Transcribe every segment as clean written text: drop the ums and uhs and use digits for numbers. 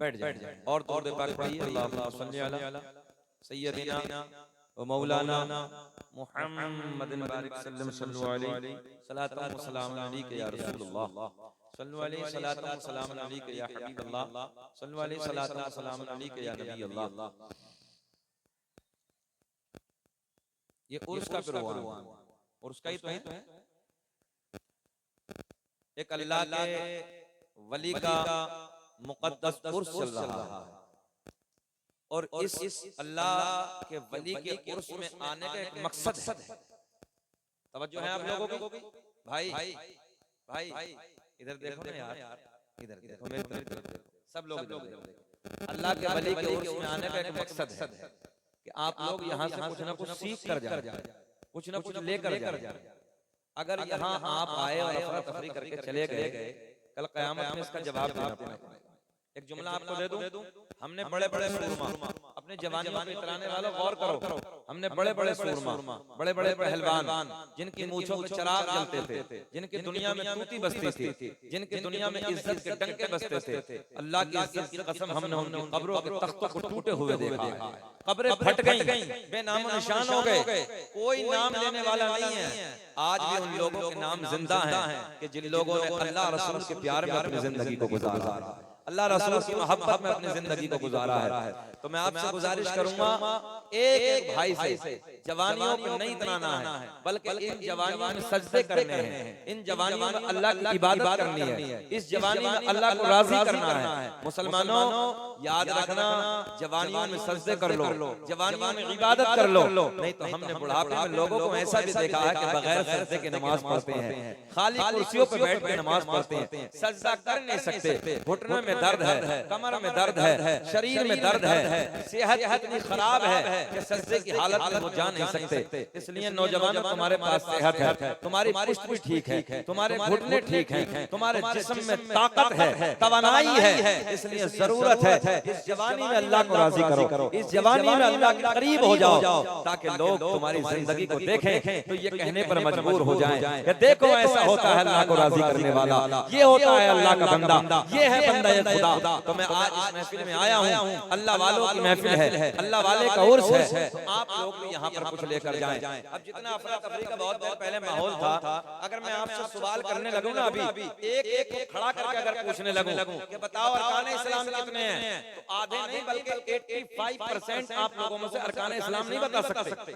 बैठ जाए और दुरूद पाक पढ़िए। अल्लाहुम्मा सल्ली अला सय्यदिना व मौलाना मुहम्मदिन बारिक सल्लल्लाहु अलैहि सलातम व सलाम अलैका या रसूलुल्लाह सल्लल्लाहु अलैहि सलातम व सलाम अलैका या हबीबल्लाह सल्लल्लाहु अलैहि सलातम व सलाम अलैका या नबी अल्लाह। ये उर्स का प्रोग्राम, उर्स का ही तो है। एक अल्लाह के वली का मुक़द्दस उर्स चल रहा है और इस अल्लाह के वली के उर्स में आने का एक मकसद है। तवज्जो है आप लोगों की? भाई भाई इधर देखो ना यार, इधर देखो, मेरी तरफ देखो, सब लोग इधर देखो। अल्लाह के वली के उर्स में आने का एक मकसद है कि आप लोग यहाँ से कुछ ना कुछ सीख कर जाए, कुछ ना कुछ लेकर जाए। अगर यहाँ आप आए और अफरा तफरी करके चले गए, कल क़यामत में इसका जवाब देना पड़ेगा। एक जुमला आपको दे दूं, हमने बड़े बड़े सूरमा, अपने जवानियों पे इतराने वालों गौर करो, हमने बड़े बड़े सूरमा, बड़े बड़े पहलवान, जिनकी मूंछों पे चिराग जलते थे, जिनकी दुनिया में तूती बसती थी, जिनकी दुनिया में इज्जत के डंके बजते थे, अल्लाह की इज्जत की कसम हमने उनकी कब्रों के तख्तों को टूटे हुए देखा है। कब्रें फट गईं, बेनाम निशान हो गए, कोई नाम लेने वाला नहीं है। आज भी उन लोगों के नाम जिंदा हैं कि जिन लोगों ने अल्लाह रसूल के प्यार में अपनी जिंदगी को गुजारा है, अल्लाह रसूल की मोहब्बत में अपनी जिंदगी को गुजारा है। तो मैं आपसे गुजारिश करूंगा, एक एक भाई से जवानियों पे नहीं तनाना है, बल्कि इन जवानियों में सजदे करने हैं, इन जवानियों में अल्लाह की इबादत करनी है, इस जवानी में अल्लाह को राजी करना है। मुसलमानों याद रखना, जवानियों में सजदे कर लो, जवानियों में इबादत कर लो, नहीं तो हमने बुढ़ापे में लोगों को ऐसा भी देखा है कि बगैर सजदे के नमाज पढ़ते हैं, खाली कुर्सियों पर बैठ के नमाज पढ़ते हैं, सजदा कर नहीं सकते। घुटनों में दर्द है, कमर में दर्द है, शरीर में दर्द है, सेहत इतनी खराब है कि सजदे की हालत में वो जा नहीं सकते। इसलिए नौजवानों, तुम्हारे पास सेहत है, तुम्हारी पुष्ट भी ठीक है, तुम्हारे घुटने ठीक हैं, तुम्हारे जिस्म में ताकत है, तवानाई है, इसलिए जरूरत है इस जवानी में अल्लाह को राजी करो, इस जवानी में अल्लाह के करीब हो जाओ, ताकि लोग तुम्हारी जिंदगी को देखें तो ये कहने पर मजबूर हो जाएं कि देखो ऐसा होता है अल्लाह को राजी करने वाला, ये होता है अल्लाह का बंदा, ये है बंदा खुदा। तो मैं आज इस महफिल में आया हूँ, अल्लाह वालों की महफिल है, अल्लाह वाले का उर्स है, तो आप लोग भी यहाँ पर कुछ लेकर जाएं। अब जितना अफरा तफरी का बहुत देर पहले माहौल था, अगर मैं आपसे सवाल करने लगूं ना, अभी एक एक को खड़ा करके अगर पूछने लगूं कि बताओ अरकान इस्लाम कितने हैं, तो आधे नहीं बल्कि 85% आप लोगों में से अरकान इस्लाम नहीं बता सकते।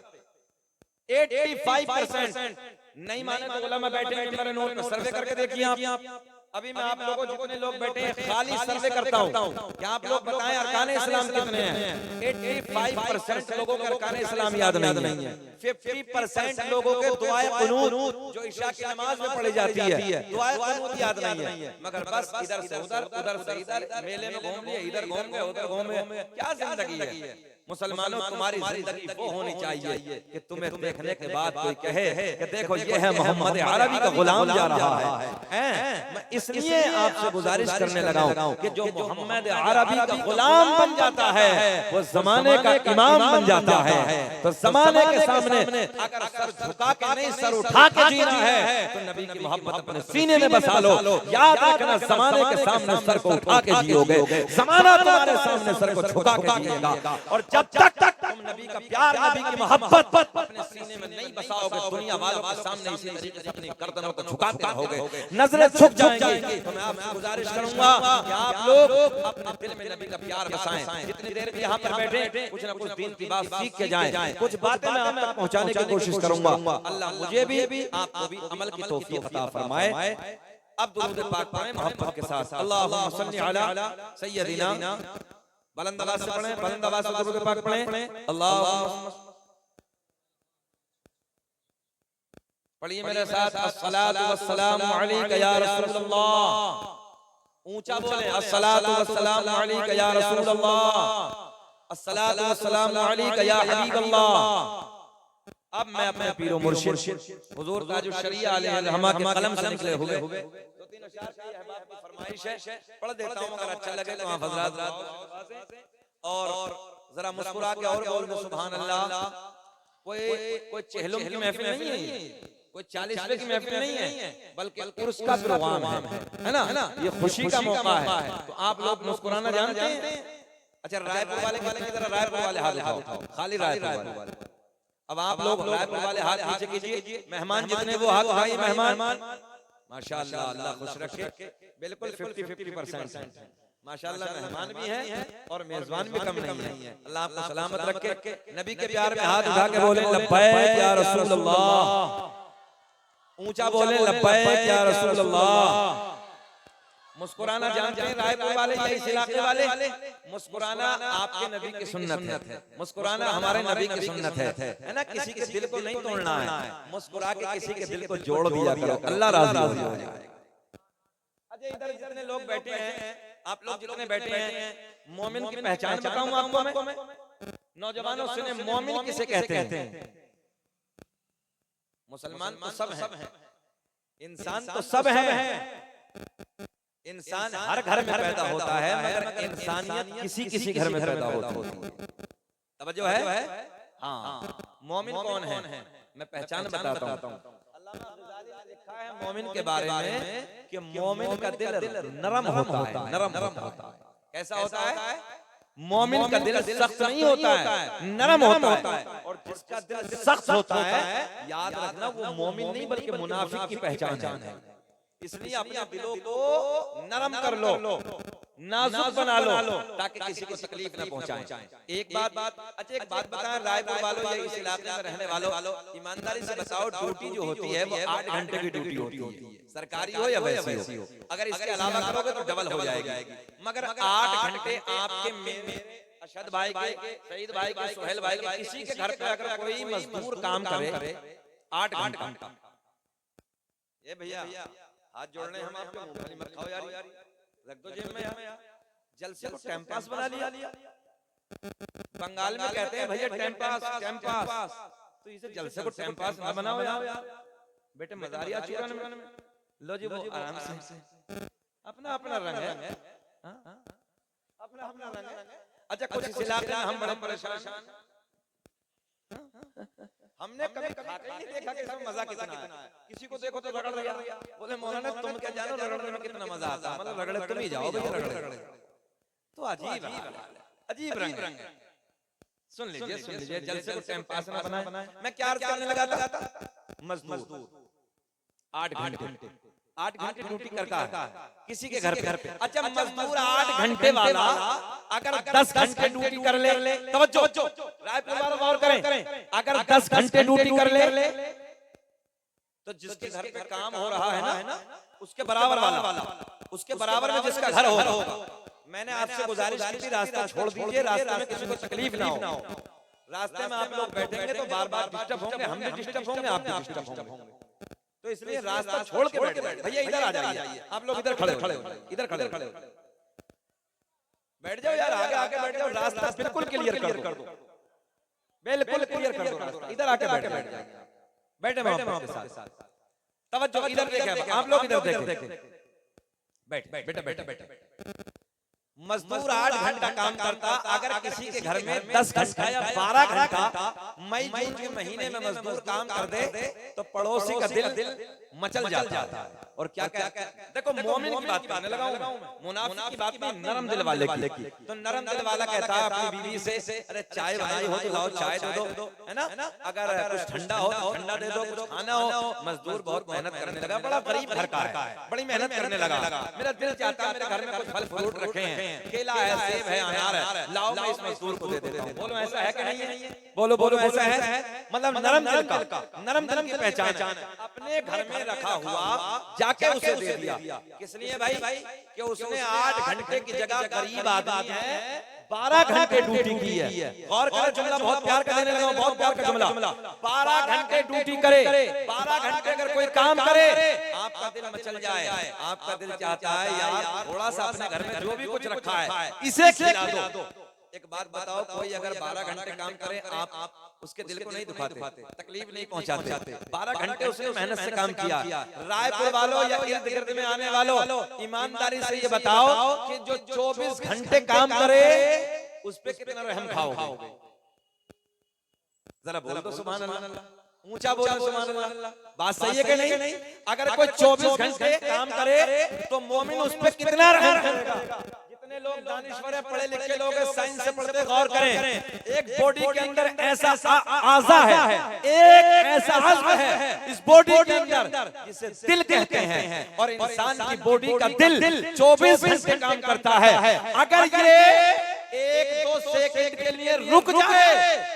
85% नहीं माने तो उलमा बैठे हैं, मेरे नोट में सर्वे करके देखिए आप। अभी मैं आप लोगों जितने लोग बैठे हैं खाली सर्वे करता हूँ कि आप लोग बताएं अरकान इस्लाम कितने हैं। 85% लोगों के अरकान इस्लाम याद नहीं है। 50% लोगों के दुआए कुनूत जो इशा की नमाज में पढ़ी जाती है, दुआए कुनूत याद नहीं है, मगर बस इधर से उधर, उधर से इधर, मेले में घूम लिए, इधर घूम गए, उधर घूम गए। क्या जिंदगी है मुसलमानों? तुम्हारी जिंदगी वो होनी चाहिए कि तुम्हें देखने के बाद कोई कहे कि देखो ये है मोहम्मद अरबी का गुलाम जा रहा है। मैं इसलिए आपसे गुजारिश करने लगा हूं कि जो मोहम्मद अरबी का गुलाम बन जाता है वो जमाने का इमाम बन जाता है। तो जमाने के सामने अगर सर झुका के नहीं, सर उठा के जीना है तो नबी की मोहब्बत अपने सीने में बसा लो। याद रखना, जमाने के सामने सर को उठा के जियोगे, जमाना तुम्हारे सामने सर को झुका के जिएगा। और जब तक तुम नबी का प्यार, नबी की मोहब्बत अपने सीने में नहीं बसाओगे, दुनिया वालों के सामने इसी तरीके से अपनी गर्दनों को झुकाते रहोगे, नजरें झुक जाएंगी। तो मैं आपसे गुजारिश करूंगा कि आप लोग अपने दिल में नबी का प्यार बसाएं। जितनी देर भी यहाँ पर बैठे कुछ ना कुछ दीन की बात सीख के जाएं, कुछ बातें मैं आप तक पहुंचाने की कोशिश करूंगा। अल्लाह मुझे भी आपको भी अमल की तौफीक अता फरमाए। अब दुरूद पाक पढ़ें मोहब्बत के साथ। अल्लाहुम्मा सल्ली अला सय्यदिना, बुलंद आवाज से पढ़ें, बुलंद आवाज से दुरूद पाक पढ़ें। अल्लाहुम्मा, पढ़िए मेरे साथ, अस्सलातु वस्सलामु अलैका या रसूलल्लाह। ऊंचा बोले, अस्सलातु वस्सलामु अलैका या रसूलल्लाह, अस्सलातु वस्सलामु अलैका या हबीबल्लाह। अब मैं अपने पीरो मुर्शिद हुजूर ताज शरीया अलैहि रहमा के कलम से निकले हुए दो तीन अशआर की अहबाब की फरमाइश है, पढ़ देता हूं, अगर अच्छा लगे तो आप हजरात और जरा मुस्कुरा के और बोल दो सुभान अल्लाह। कोई चेहलों की महफिल नहीं है, कोई 40वें की महफिल नहीं है, बल्कि उर्स का प्रोग्राम है ना, ये खुशी का मौका है। तो आप लोग मुस्कुराना जानते हैं? अच्छा, रायपुर वाले रायपुर वाले हाथ उठाओ, खाली रायपुर वाले। अब आप लोग रायपुर वाले हाथ नीचे कीजिए, मेहमान जितने वो हाथ उठाइए, मेहमान माशाअल्लाह, अल्लाह खुश रखे। बिल्कुल 50-50% माशाअल्लाह, मेहमान भी हैं और मेजबान भी कम नहीं है। अल्लाह आपको सलामत रखे। नबी के प्यार में हाथ उठा के बोले लब्बैक या रसूल अल्लाह, ऊंचा बोले लब्बैक या रसूल अल्लाह। मुस्कुराना जानते हैं रायपुर वाले या इस इलाके वाले? मुस्कुराना आपके नबी की सुन्नत है, मुस्कुराना हमारे नबी की सुन्नत है ना। किसी के दिल को नहीं तोड़ना है, मुस्कुरा के किसी के दिल को जोड़ दिया करो, अल्लाह राजी हो जाएगा। अच्छा, इधर जितने लोग बैठे हैं, आप लोग जितने बैठे हैं, मोमिन की पहचान बताऊं आपको मैं? नौजवानों सुने, मोमिन किसे कहते हैं? मुसलमान तो सब हैं, इंसान तो सब हैं। इंसान हर घर में पैदा होता है, मगर इंसानियत किसी किसी घर में पैदा होती है। तवज्जो है? हाँ, मोमिन कौन है? मैं पहचान बताता हूँ। अल्लामा ग़ज़ाली ने लिखा है मोमिन के बारे में कि मोमिन का दिल नरम होता है, नरम होता है। कैसा होता है? मोमिन का दिल सख्त नहीं होता है, नरम होता है। और जिसका दिल सख्त होता है, याद रखना, वो मोमिन नहीं बल्कि मुनाफिक की पहचान है। इसलिए अपने दिलों को नरम कर लो, नाजुक बना लो, ताकि किसी को तकलीफ न पहुंचाएं। एक बात अच्छा, एक बात बताएं रायपुर वालों या इस इलाके में रहने वालों, ईमानदारी से बताओ, ड्यूटी जो होती है वो 8 घंटे की ड्यूटी होती है, सरकारी हो या वैसी हो। अगर इसके अलावा करोगे तो डबल हो जाएगी। मगर 8 घंटे आपके मेरे अशद भाई के, सईद भाई के, सुहेल भाई के, किसी के घर पे अगर कोई मजदूर काम करे 8 घंटा, ये भैया हाथ जोड़ने हम आपके मुंह मत खाओ यार, रख दो जेब में यार। जलसे को टाइम पास बना लिया। बंगाल में कहते हैं भैया टाइम पास, तो इसे जलसे को टाइम पास न बनाओ यार। बेटे मजारिया चुराने में लो जी, वो आराम से अपना अपना रंग है, अपना अपना रंग है। अच्छा, कुछ इस इलाके में हम बड़े परेशान, हमने कभी खाते ही नहीं देखा कि इसमें मजा कितना है। किसी को देखो तो रगड़ रहा, बोले मौलाना तुम क्या जानो रगड़ने में कितना मजा आता है, मतलब रगड़े तुम ही जाओ भैया, रगड़े तो अजीब रंग है। सुन लीजिए, जलसे को टाइम पास ना बनाए। मैं क्या अर्ज करने लगा था? मजदूर 8 घंटे ड्यूटी करता है किसी के घर पे। अच्छा, मजदूर 8 घंटे वाला अगर 10 घंटे ड्यूटी कर ले, तवज्जो रायपुर वाले गौर करें, अगर 10 घंटे ड्यूटी कर ले तो जिसके घर पे काम हो रहा है ना, उसके बराबर वाला, उसके बराबर में जिसका घर होगा। मैंने आपसे गुजारिश की थी, रास्ता छोड़ दीजिए, रास्ते में किसी को तकलीफ ना हो। रास्ते में आप लोग बैठेंगे तो बार बार डिस्टर्ब होंगे, हम भी डिस्टर्ब होंगे, आप भी डिस्टर्ब होंगे। तो इसलिए रास्ता छोड़ के बैठ भैया, इधर आ जाइए, आप लोग इधर खड़े इधर खड़े बैठ जाओ यार, आगे बैठ जाओ, रास्ता बिल्कुल क्लियर कर दो, बिल्कुल क्लियर कर दो रास्ता। इधर आके बैठ जाइए, बैठे मोहब्बत के साथ। तवज्जो, इधर देखें आप लोग, इधर देखें, बैठ। मजदूर 8 घंटा काम करता, अगर किसी के घर में 10 घंटा या 12 घंटा मई जून के महीने में मजदूर काम कर दे तो पड़ोसी का दिल मचल जाता है। और क्या देखो, मोमिन की बात करने लगा हूं, मुनाफिक की बात नहीं, नरम दिल वाले की। तो नरम दिल वाला कहता है अपनी बीवी से, अरे चाय बनाई हो तो लाओ चाय दे दो, है ना, अगर कुछ ठंडा हो तो ठंडा दे दो, कुछ खाना हो। मजदूर बहुत मेहनत करने लगा, बड़ा गरीब घर का है, बड़ी मेहनत करने लगा। मेरा दिल चाहता है मेरे घर में कुछ फल फ्रूट रखे हैं, केला है, सेब है, अनार है, लाओ मैं इस मजदूर को दे देता हूं। बोलो ऐसा है कि नहीं है? बोलो ऐसा है? मतलब नरम दिल का, नरम दिल की पहचान है। अपने घर में रखा हुआ जाके उसे दे दिया। किस लिए भाई? कि उसने 8 घंटे की जगह गरीब आदमी है 12 घंटे ड्यूटी की है। गौर करो, जुमला बहुत प्यार का देने लगा, बहुत प्यार का जुमला। 12 घंटे ड्यूटी करे, 12 घंटे अगर कोई काम करे, आपका दिल मचल जाए, आपका दिल चाहता है यार थोड़ा सा अपने घर में जो भी कुछ रखा है इसे खिला दो। एक बात बताओ, कोई अगर 12 घंटे काम करे, आप उसके दिल को नहीं दुखाते, तकलीफ नहीं पहुंचाते? 12 घंटे उसने मेहनत से काम किया। रायपुर वालों या इर्द गिर्द में आने वालों, ईमानदारी से ये बताओ कि जो 24 घंटे काम करे उस पे कितना रहम खाओगे? जरा बोल दो सुभान अल्लाह। ऊंचा बोलो सुभान अल्लाह। बात सही है कि नहीं? अगर कोई 24 घंटे काम करे तो मोमिन उस पे कितना रहम करेगा। जितने लोग दानिश्वर है, पढ़े लिखे लोग हैं, साइंस से पढ़ते, गौर करें, एक बॉडी के अंदर ऐसा आज़ा है, एक ऐसा आज़ा है इस बॉडी के अंदर जिसे दिल कहते हैं, और इंसान की बॉडी का दिल 24 घंटे काम करता है। अगर ये 1-2 सेकंड के लिए रुक जाए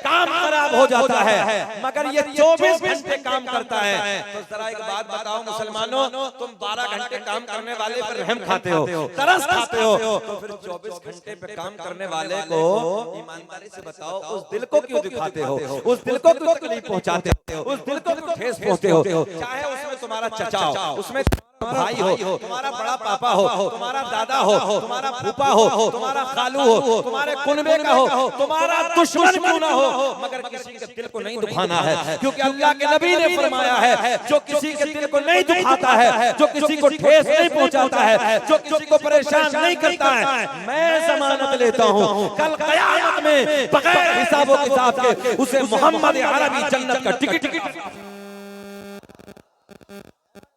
काम खराब हो जाता है, मगर ये 24 घंटे काम करता है। तो जरा एक बात बताओ मुसलमानों, तुम 12 घंटे काम करने वाले पर रहम खाते हो, तरस खाते हो, तो फिर 24 घंटे पे काम करने वाले को ईमानदारी से बताओ उस दिल को क्यों दिखाते हो, उस दिल को क्यों तकलीफ पहुंचाते हो, उस दिल को क्यों ठेस पहुंचाते हो। चाहे उसमें तुम्हारा चचा हो, उसमें भाई हो, तुम्हारा बड़ा पापा हो, तुम्हारा दादा हो, तुम्हारा फूफा हो, तुम्हारा खालू हो, तुम्हारे कुनबे का हो, तुम्हारा दुश्मन क्यों ना हो, मगर किसी के दिल को नहीं दुखाना है। क्योंकि अल्लाह के नबी ने फरमाया है, जो किसी के दिल को नहीं दुखाता है, जो किसी को ठेस नहीं पहुंचाता है, जो किसी को परेशान नहीं करता है, मैं जमानत लेता हूं कल क़यामत में बगैर हिसाब व किताब के उसे मोहम्मद अरबी जन्नत का टिकट।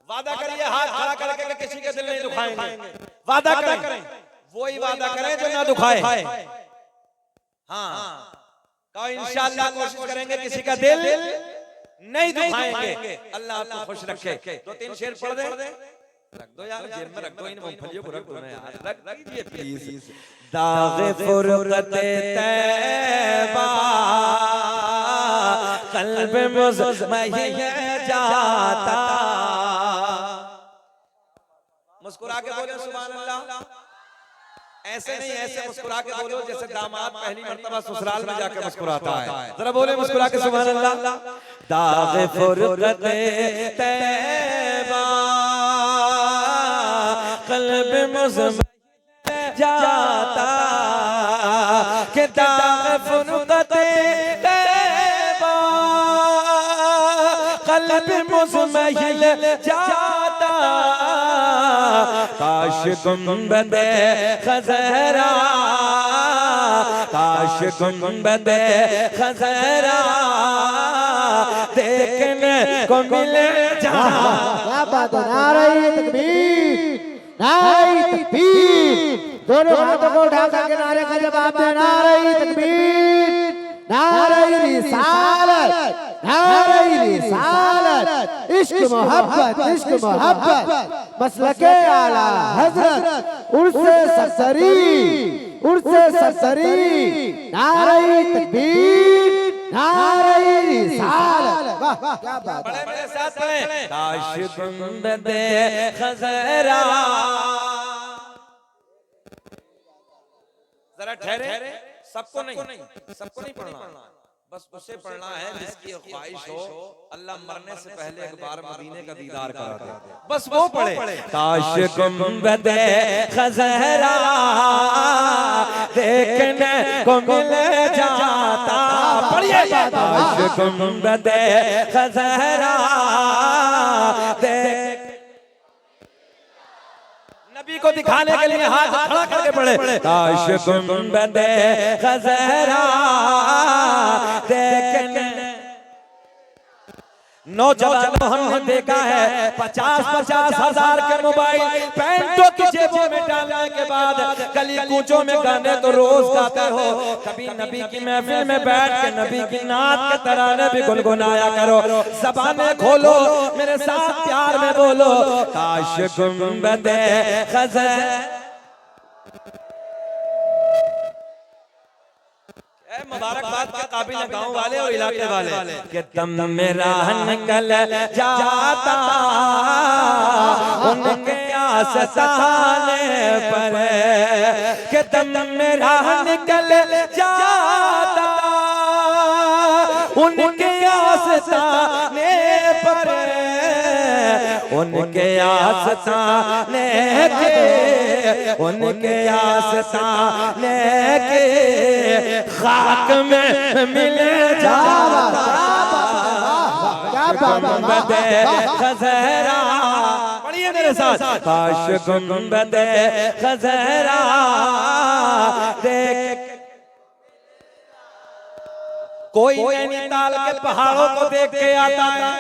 वादा करिए हाथ खड़ा करके कि किसी के दिल नहीं दुखाएंगे। वादा करें, वही वादा करें जो ना दुखाए। हाँ, कहो इंशाअल्लाह कोशिश करेंगे किसी का दिल नहीं दुखाएंगे। अल्लाह आपको खुश रखे। 2-3 शेर पढ़ दे, रख दो यार, जेब में रख दो, इन मूंगफलियों को रख दो ना यार, रख दीजिए प्लीज। दाग़ फ़ुरक़त तैबा क़ल्ब मुज़महिल जाता। मुस्कुरा के बोलो सुभान अल्लाह। ऐसे नहीं, ऐसे मुस्कुरा के बोलो जैसे दामाद पहली मर्तबा ससुराल में जाकर मुस्कुराता है। जरा बोले मुस्कुरा के सुभान अल्लाह। दाग़ फ़ुरक़त तैबा क़ल्ब मुज़महिल जाता, कि दाग़ फ़ुरक़त तैबा क़ल्ब मुज़महिल जाता। काश गुंबदे खज़रा, काश गुंबदे खज़रा देखने को मिले जहां। क्या बात है, नारे तकबीर, नारे तकबीर। दोनों हाथों को उठा करके नारे का जवाब दे, नारे तकबीर, नारे रिसालत, नारे रिसालत। इश्क मोहब्बत, इश्क मोहब्बत, मसलके आला हजरत, उर्से सरसरी, उर्से सरसरी। नारे तकबीर, नारे रिसालत। वाह वाह, क्या बात है। मेरे साथ पढ़ें, काश गुंबदे खज़रा। जरा ठहरे, सबको नहीं पढ़ना, बस उसे पढ़ना है जिसकी ख्वाहिश हो अल्लाह मरने से पहले एक बार मदीने का दीदार करा दे, बस वो पढ़े। काश गुंबदे खज़रा देखने को मिल जाता। पढ़िए, काश गुंबदे खज़रा देख। नबी को दिखाने के लिए हाथ खड़ा करके पढ़े, काश गुंबदे खज़रा देखने। नौजवानों हमने देखा है 50-50 हजार के मोबाइल पैंटों की जेबों में डालने के बाद गली कूचों में गाने तो रोज गाते हो, कभी नबी की महफिल में बैठ के नबी की नात के तराने भी गुनगुनाया करो। ज़बानें खोलो, मेरे साथ प्यार में बोलो, काश गुंबदे खज़रा। मुबारकबाद के काबिल है गांव वाले और इलाके वाले कि दम मेरा निकल जाता उनके आस्ताने पर, कि दम मेरा निकल जाता उनके आस्ताने पर, उनके आस्ताने के, उनके आस्ताने के खाक में मिले जाता। गुंबदे खज़रा, पढ़िए मेरे साथ, काश गुंबदे खज़रा देख। कोई नैनीताल के पहाड़ों को देख के आता है,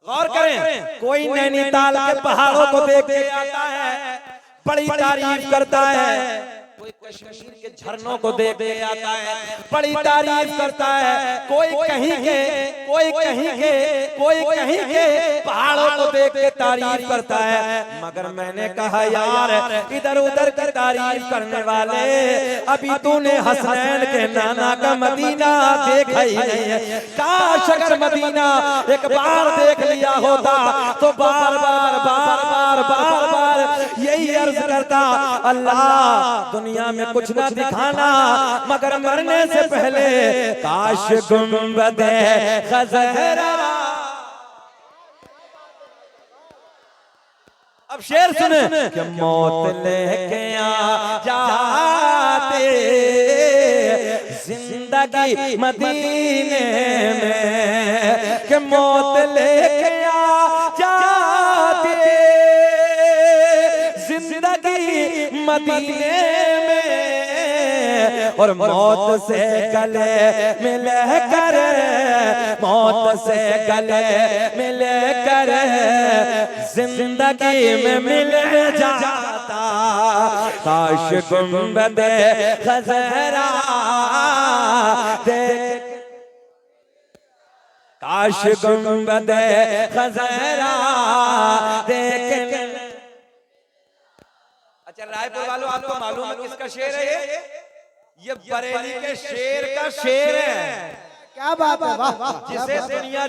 गौर करें, कोई नैनीताल के पहाड़ों को देख के आता है, बड़ी तारीफ करता है। कोई कश्मीर के झरनों को देख के आता है, बड़ी तारीफ करता है। कोई कहीं के पहाड़ों को देख के तारीफ करता है। मगर मैंने कहा यार, इधर उधर की तारीफ करने वाले, अभी तूने हसनैन के नाना का मदीना देखा ही नहीं है। काश अगर मदीना एक बार देख लिया होता तो बार बार यही अर्ज करता, अल्लाह दुनिया में कुछ ना दिखाना मगर मरने से पहले काश गुंबदे खज़हरा। अब शेर सुने कि मौत लेके आ जाते जिंदगी मदीने में, कि मौत लेके आ जाते जिंदगी मदीने में, और मौत से गले मिले कर, मौत से गले मिले कर जिंदगी में मिल जाता। काश गुंबदे खज़हरा देख, काश गुंबदे खज़हरा देख। अच्छा रायपुर वालों, आपको मालूम है किसका शेर है ये बरेली के शेर का शेर है। क्या बात है, वाह। जिसे दुनिया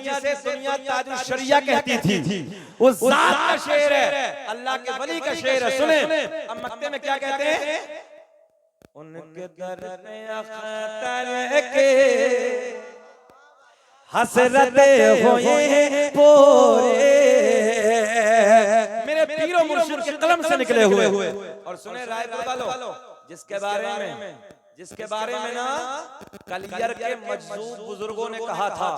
ताजुल शरिया कहती थी, उस जात का शेर है, अल्लाह के वली का शेर है। सुने अब मक्ते में क्या कहते हैं, उनके दर पे अख्तर के हसरते होए पूरे, मेरे पीरो मुर्शिद के कलम से निकले हुए। और सुने रायपुर वालों, जिसके बारे में ना कलियर के मजजूब बुजुर्गों ने कहा था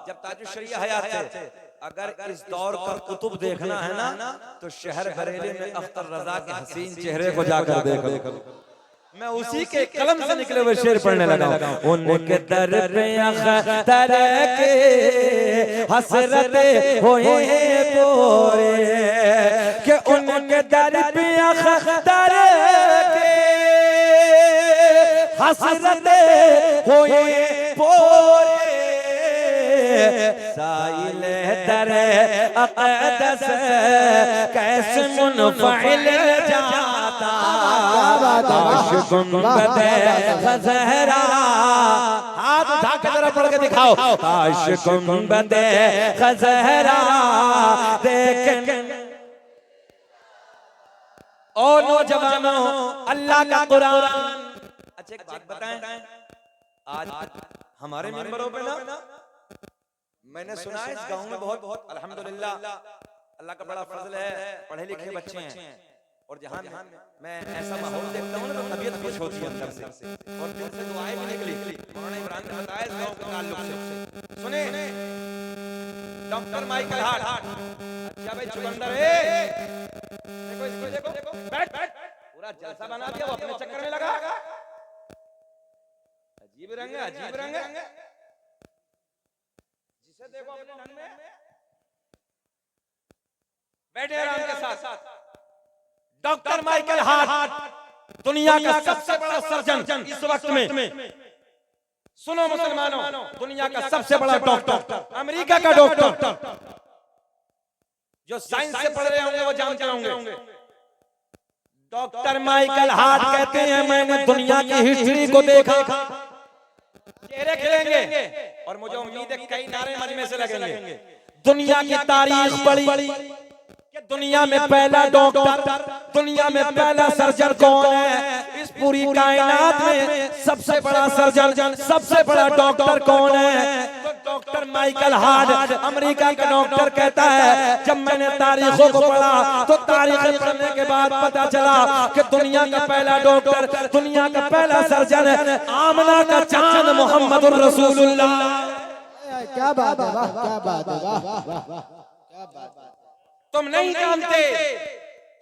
जब ताजुल शरिया हयात थे, अगर इस दौर का कुतुब देखना है ना तो शहर बरेली में अख्तर रजा के हसीन चेहरे को जाकर देखो। मैं उसी के कलम से निकले हुए शेर पढ़ने लगा। उनके दर पे अख्तर के हसरते होए पूरे, कि उनके दर पे अख्तर के हसरते होए पूरे, साइल दर अक़दस कैसे मुनफ़िल जाता। काश गुंबदे खज़हरा, हाथ उठा के जरा पढ़ के दिखाओ, काश गुंबदे खज़हरा देख। और नौजवानों, अल्लाह का कुरान। अच्छा एक बात बताएं, आज हमारे मिंबरों पे ना मैंने सुना है इस गांव में बहुत अल्हम्दुलिल्लाह अल्लाह का बड़ा फजल है, पढ़े लिखे बच्चे हैं। और जहां मैं ऐसा माहौल देखता हूं ना तो तबीयत खुश होती है अंदर से, और दिल से दुआएं भी निकली। मौलाना इमरान ने बताया इस गांव के ताल्लुक से। सुने डॉक्टर माइकल हार्ट, अच्छा भाई चुकंदर है, देखो इसको देखो, बैठ पूरा जलसा बना दिया, वो अपने चक्कर में लगा। अजीब रंग है, अजीब रंग है, जिसे देखो अपने ढंग में बैठे आराम के साथ। डॉक्टर माइकल हार्ट, दुनिया का सबसे बड़ा सर्जन इस वक्त में। सुनो मुसलमानों, दुनिया का सबसे बड़ा डॉक्टर, अमेरिका का डॉक्टर, जो साइंस से पढ़ रहे होंगे वो जानते होंगे। डॉक्टर माइकल हार्ट कहते हैं, मैंने दुनिया की हिस्ट्री को देखा, चेहरे खिलेंगे और मुझे उम्मीद है कई नारे मजमे से लगेंगे। दुनिया की तारीख पढ़ी कि दुनिया में पहला डॉक्टर, दुनिया में पहला सर्जन कौन है, इस पूरी कायनात में सबसे बड़ा सर्जन, सबसे बड़ा डॉक्टर कौन है, तो डॉक्टर माइकल हार्ट, अमेरिका का डॉक्टर कहता है। जब मैंने तारीखों को पढ़ा तो तारीखें पढ़ने के बाद पता चला कि दुनिया का पहला डॉक्टर, दुनिया का पहला सर्जन है आमना का चांद मोहम्मदुर रसूलुल्लाह। क्या बात है, वाह, क्या बात है, वाह, क्या बात है। तुम नहीं जानते,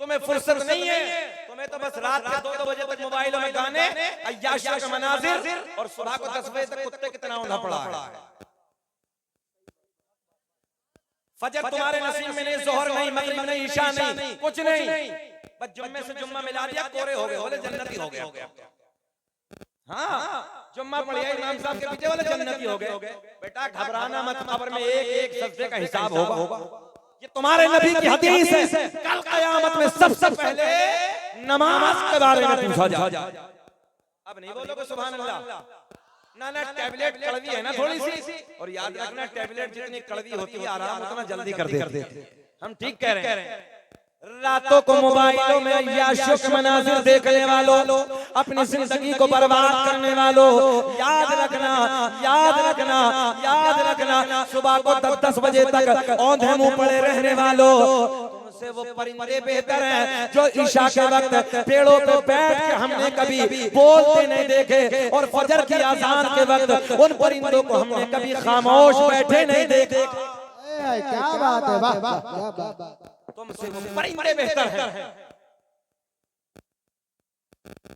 तुम्हें फुर्सत नहीं है, तुम्हें तो बस रात के 2-2 बजे तक मोबाइलों में गाने अय्याशियों के मनाजिर और सुबह को 10 बजे तक कुत्ते कितना औंधा पड़ा है। फजर तुम्हारे नसीब में नहीं, जोहर नहीं, मगरिब नहीं, ईशा नहीं, कुछ नहीं, बस जुम्मे से जुम्मा मिला दिया, कोरे हो गए, बोले जन्नती हो गया। हाँ, जुम्मा पढ़िया इमाम साहब के पीछे, बोले जन्नती हो गए। बेटा घबराना मत, कब्र में एक सजदे का हिसाब होगा। ये तुम्हारे नबी की हदीस है, कल क़यामत में सबसे पहले नमाज के बारे में पूछा जाएगा। अब नहीं बोलोगे सुभान अल्लाह? ना टैबलेट कड़वी है ना थोड़ी सी, और याद रखना टैबलेट जितनी कड़वी होती है आराम उतना जल्दी कर देते। हम ठीक कह रहे हैं। रातों को मोबाइलों में अय्याशियों के मनाजिर देखने वालों, अपनी जिंदगी को बर्बाद करने वालों, याद रखना, याद रखना, याद रखना, सुबह को 10 बजे तक औंधे मुंह पड़े रहने वालों, तुमसे वो परिंदे बेहतर हैं जो ईशा के वक्त पेड़ों पे बैठ के हमने कभी बोलते नहीं देखे, और फजर की अजान के वक्त उन परिंदों को हमने कभी खामोश बैठे नहीं देखे। क्या बात है, वाह वाह, क्या बात। तुमसे वो परिंदे बेहतर हैं।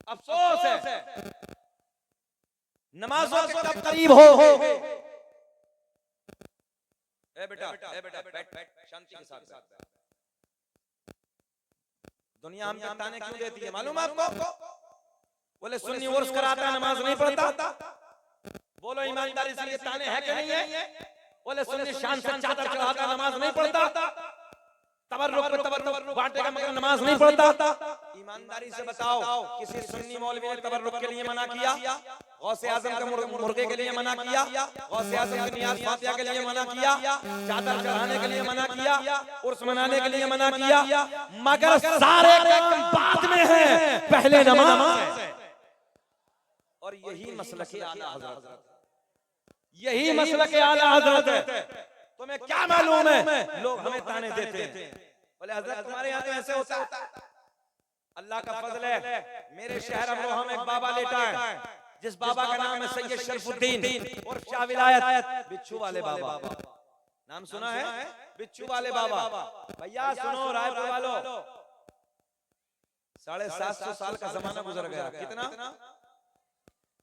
अफसोस है नमाजों के कब करीब हो। ए बेटा बैठ शांति के साथ। दुनिया हम ताने क्यों देती है मालूम आपको? बोले सुन्नी उर्स कराता है, नमाज नहीं पढ़ता। बोलो ईमानदारी से ये ताने है कि नहीं है? बोले सुन्नी शान से चादर चढ़ाता, नमाज नहीं पढ़ता। तबर्रुक पे तबर्रुक बांटेगा मगर नमाज नहीं पढ़ता। ईमानदारी से बताओ, किसी सुन्नी मौलवी ने तबर्रुक के लिए मना किया? गौसे आजम के मुर्गे के लिए मना किया? गौसे आजम की नियाज़ फातिहा के लिए मना किया? चादर चढ़ाने के लिए मना किया? उर्स मनाने के लिए मना किया? मगर सारे काम बाद में है, पहले नमाज है। और यही मसलक आला हज़रत, यही मसलक आला हज़रत है। तुम्हें क्या मालूम है? लोग हमें ताने देते हैं, बोले हजरत तुम्हारे यहाँ तो ऐसे होता है। अल्लाह का फजल है, मेरे शहर अमरोहा में एक बाबा लेटा है, जिस बाबा का नाम है सैयद शरफुद्दीन और शाह विलायत बिच्छू वाले बाबा। नाम सुना है? बिच्छू वाले बाबा। भैया सुनो रायपुर वालों, 750 साल का जमाना गुजर गया। कितना?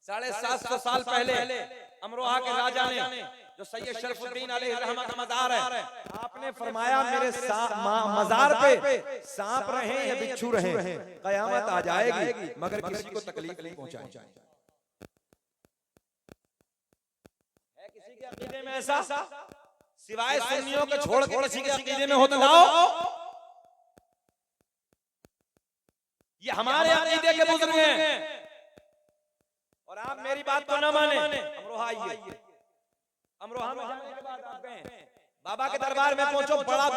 750 साल पहले अमरोहा के राजा ने, जो सैयद शरफुद्दीन अलैहिर्रहमा का मजार है, आपने फरमाया मेरे मजार पे सांप रहे या बिच्छू रहे, कयामत आ जाएगी मगर किसी को तकलीफ नहीं पहुंचाएंगे। है किसी के अकीदे में ऐसा? सिवाय सुन्नियों के छोड़ के किसी के अकीदे में हो तो लाओ। ये हमारे अकीदे के बुजुर्ग हैं, और आप मेरी बात को न माने। अमरोहा आइए, अमरोहा में जाने के बाद आप गए बाबा के दरबार में पहुंचो। बड़ा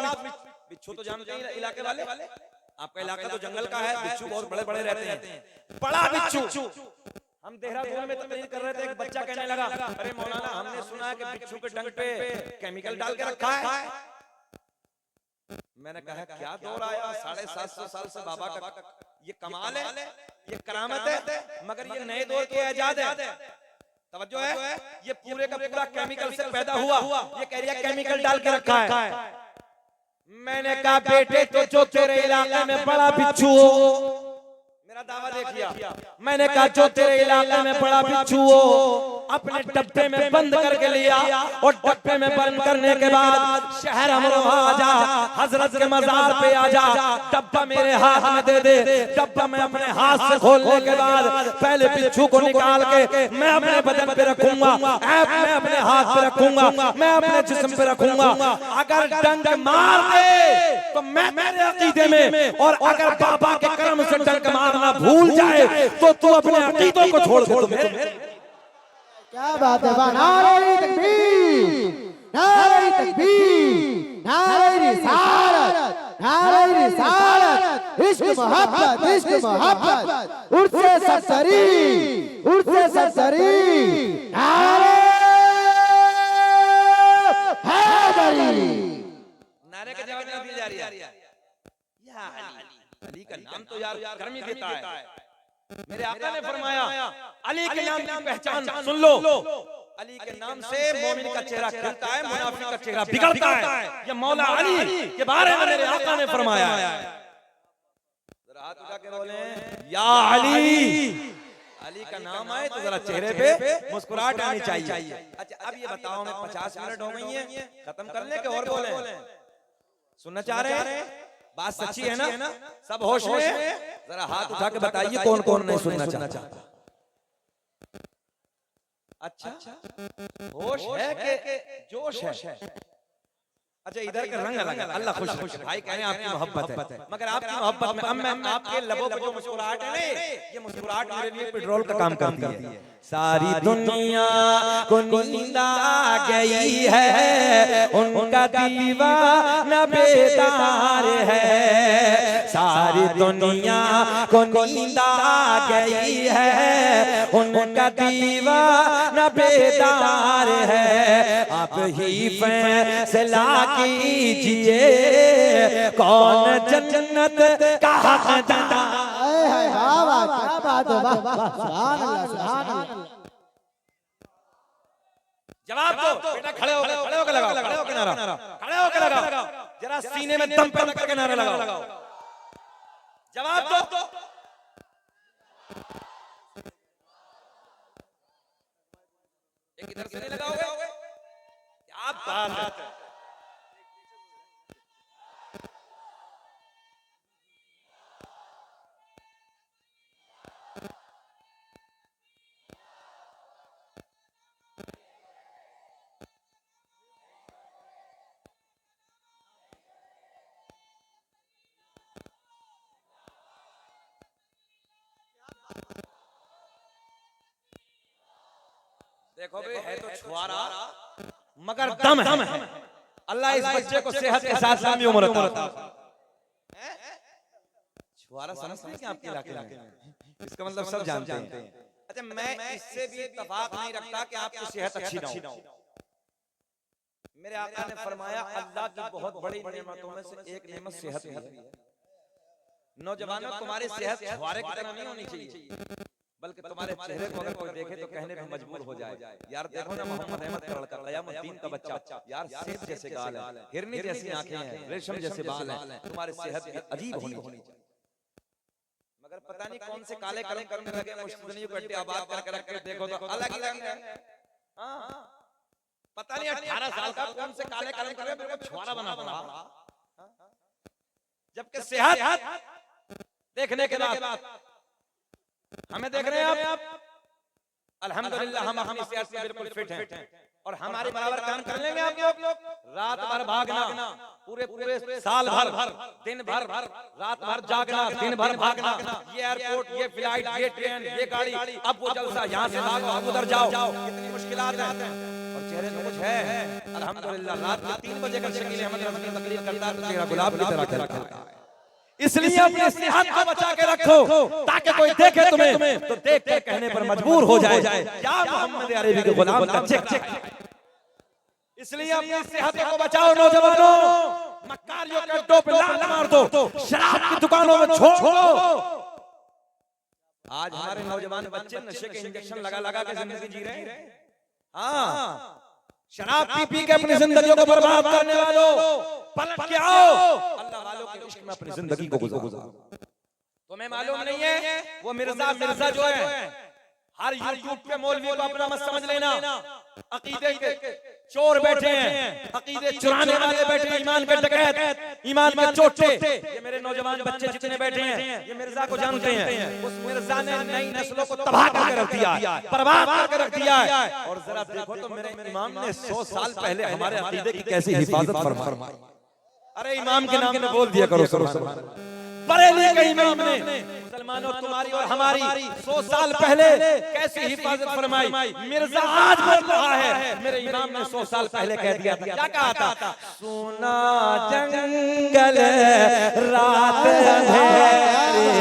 बिच्छू तो जानते हैं इलाके वाले, आपका इलाका तो जंगल का है, बिच्छू बहुत बड़े बड़े रहते हैं। बड़ा बिच्छू। हम देहरादून में तकरीर कर रहे थे, एक बच्चा कहने लगा, अरे मौलाना हमने सुना है कि बिच्छू के डंक पे केमिकल डाल के रखा है। मैंने कहा क्या दौर आया, 750 साल से बाबा का ये कमाल है, ये करामत है, मगर ये नए दौर की इजाद है। तवज्जो है, ये पूरे का पूरा केमिकल से पैदा हुआ। ये कह रही है केमिकल डाल के रखा है। मैंने कहा बेटे तो जो तेरे इलाके में बड़ा बिच्छू हो, मेरा दावा देखिए, मैंने कहा जो तेरे इलाके में बड़ा बिच्छू हो, अपने डब्बे में बंद करके लिया, और डब्बे में बंद करने के बाद शहर अमरोहा आ जा, हजरत के मजार पे आ जा, डब्बा मेरे हाथ में दे दे। डब्बा मैं अपने हाथ से खोलने के बाद पहले बिच्छू को निकाल के मैं अपने बदन पे रखूंगा, मैं अपने हाथ पे रखूंगा, मैं अपने जिस्म पे रखूंगा। अगर डंक मार दे तो मैं मेरे अकीदे में, और अगर बाबा के कर्म से डंक मारना भूल जाए तो तू अपने अकीदों को छोड़ दे। क्या बात है, वाह, नारे तकबीर, नारे तकबीर, नारे रिसालत, नारे रिसालत, इश्क मोहब्बत, इश्क मोहब्बत, उर्से सरसरी, उर्से सरसरी, नारे हैदरी। नारे का जवाब नहीं दिया जा रही है। या अली का नाम तो यार गर्मी देता है। मेरे आका ने फरमाया अली के नाम की पहचान सुन लो, अली के नाम से मोमिन का चेहरा खिलता है, मुनाफिक का चेहरा बिगड़ता है। ये मौला अली के बारे में मेरे आका ने फरमाया है। जरा हाथ उठा के बोले या अली, अली का नाम आए तो जरा चेहरे पे मुस्कुराहट आनी चाहिए। अच्छा अब ये बताओ, मैं 50 मिनट हो गई है, खत्म कर ले के और बोले? सुनना चाह रहे हैं? बात सच्ची है ना? सब होश में? जरा हाथ उठा के बताइए कौन कौन नहीं सुनना चाहता। अच्छा होश है कि जोश है? अच्छा इधर का रंग अलग, अल्लाह खुश रखे। भाई कह रहे हैं आपकी मोहब्बत है, मगर आपकी मोहब्बत में अब मैं आपके लबों पे जो मुस्कुराहट है नहीं, ये मुस्कुराहट मेरे लिए पेट्रोल का काम करती है। सारी दुनिया को नींद आ गई है, उनका दीवाना बेदार है। सारी दुनिया को नींद आ गई है, उनका दीवाना बेदार है। आप ही फैसला कीजिए कौन जन्नत का हकदार। वाह क्या बात है, वाह वाह, सुभान अल्लाह सुभान अल्लाह। जवाब दो बेटा, खड़े होकर लगाओ, खड़े होकर नारा, खड़े होकर लगाओ, जरा सीने में दम पैदा करके नारा लगाओ। जवाब दो। एक इधर से नहीं लगाओगे? क्या बात है। देखो भाई, है तो छुआरा मगर दम है। अल्लाह इस बच्चे को सेहत के साथ लंबी उम्र अता फरमाए। छुआरा समझते हैं क्या आपके इलाके में? इसका मतलब सब जानते हैं। अच्छा मैं इससे भी इत्तेफाक नहीं रखता कि आपकी सेहत अच्छी ना हो। मेरे आका ने फरमाया अल्लाह की बहुत बड़ी नेमतों में से एक नेमत सेहत है। नौजवानों तुम्हारी सेहत छुआरे की तरह नहीं होनी चाहिए, बल्कि तुम्हारे चेहरे को अगर कोई देखे तो कहने पे मजबूर हो जाए, यार देखो ना मोहम्मद अहमद का लड़का क़यामुद्दीन का बच्चा, यार सेब जैसे गाल है, हिरनी जैसी आंखें हैं, रेशम जैसे बाल हैं, तुम्हारी सेहत भी अजीब होनी चाहिए। मगर पता नहीं कौन से काले कलम करने लगे, मुश्तदनी को अड्डे आबाद करके रख के देखो तो अलग ही रंग है। हां पता नहीं 18 साल का कौन से काले कलम कर मेरे को छुआरा बना पड़ा, जबकि सेहत देखने के बाद हमें देख रहे हैं आप, अल्हम्दुलिल्लाह हम अपनी सेहत से बिल्कुल फिट हैं और हमारे बराबर काम कर लेंगे आप लोग। रात भर भागना, पूरे साल भर, दिन भर रात भर जागना, दिन भर भागना, ये एयरपोर्ट, ये फ्लाइट, ये ट्रेन, ये गाड़ी, अब वो जलसा, यहाँ से भागो, अब उधर जाओ, कितनी मुश्किलात हैं। और चेहरे में कुछ है अल्हम्दुलिल्लाह। रात में 3 बजे अगर शकील अहमद रफी तकरीर करता है तो चेहरा गुलाब की तरह खिलता है। इसलिए अपनी सेहत को बचा के रखो ताकि कोई देखे तुम्हें तो देख के कहने पर मजबूर हो जाए क्या मोहम्मद अरबी के गुलाम का चेक। इसलिए अपनी सेहत को बचाओ नौजवानों, मक्कारियों के अड्डों पे लात मार दो, शराब की दुकानों में छोड़ दो। आज हमारे नौजवान बच्चे नशे के इंजेक्शन लगा के जिंदगी जी रहे हैं। हाँ शराब पी के अपनी जिंदगियों को बर्बाद करने वालों, पलट के आओ, अल्लाह वालों के इश्क में अपनी जिंदगी को गुजारो। तुम्हें मालूम नहीं है वो मिर्जा जो है, हर यूट्यूब पे मौलवी को अपना मत समझ लेना। अकीदे के चोर बैठे हैं, अकीदे चुराने वाले बैठे हैं, ईमान के डकैत, ईमान के चोटे। ये मेरे नौजवान बच्चे जितने बैठे हैं ये मिर्जा को जानते हैं। उस मिर्जा ने नई नस्लों को तबाह करके रख दिया है, बर्बाद करके रख दिया है। और जरा देखो तो मेरे इमाम ने 100 साल पहले हमारे अकीदे की कैसी हिफाजत फरमाई। अरे इमाम के नाम में बोल दिया करो। बरेली के इमाम ने मुसलमानों तुम्हारी और हमारी 100 साल पहले कैसी हिफाजत फरमाई। मिर्जा आज बोल रहा है, मेरे इमाम ने 100 साल पहले कह दिया था। क्या कहा था? सोना जंगल रात अंधेरे,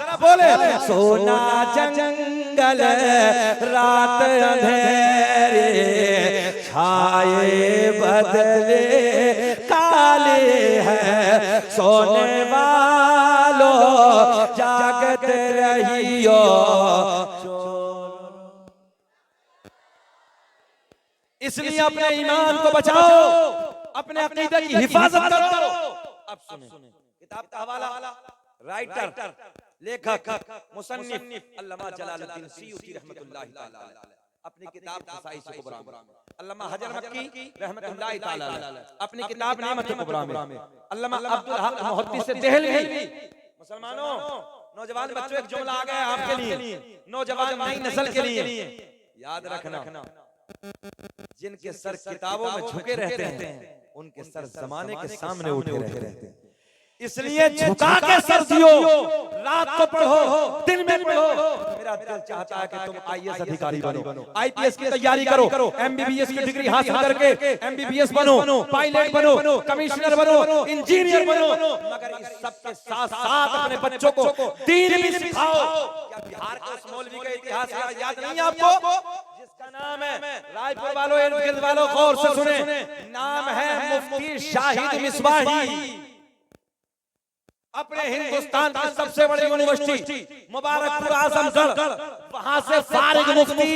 जरा बोले, सोना जंगल रात अंधेरे, छाए बदले काले हैं, सोने वालों जागत रहियो। इसलिए अपने ईमान को बचाओ, अपने अकीदे की हिफाजत करो। अब सुने किताब का हवाला, राइटर लेखक मुसन्निफ अल्लामा जलालुद्दीन सयूती रहमतुल्लाहि ताला अलैह अपनी किताब खसाइस कुबरा में, अल्लामा हजर मक्की रहमतुल्लाहि ताला अलैह अपनी किताब नेमत कुबरा में, अल्लामा अब्दुल हक मुहद्दिस देहलवी। मुसलमानों, नौजवान बच्चों, एक जुमला आ गया आपके लिए, नौजवान नई नस्ल के लिए, याद रखना जिनके सर किताबों में झुके रहते हैं उनके सर जमाने के सामने उठे रहते हैं। इसलिए झुका के सर दियो, रात को पढ़ो, दिन में पढ़ो। मेरा दिल चाहता है कि तुम आईएएस अधिकारी बनो, आईपीएस की तैयारी करो, एमबीबीएस की डिग्री हासिल करके एमबीबीएस बनो, पायलट बनो, कमिश्नर बनो, इंजीनियर बनो, मगर इस सब के साथ साथ अपने बच्चों को दीन भी सिखाओ। क्या बिहार के उस मौलवी का इतिहास याद नहीं है आपको, जिसका नाम है, रायपुर वालों, इर्द गिर्द वालों गौर से सुने, नाम है मुफ्ती शाहिद मिसबाही। अपने हिंदुस्तान की सबसे बड़ी यूनिवर्सिटी मुबारकपुर आजमगढ़, वहां से फारिग मुफ्ती,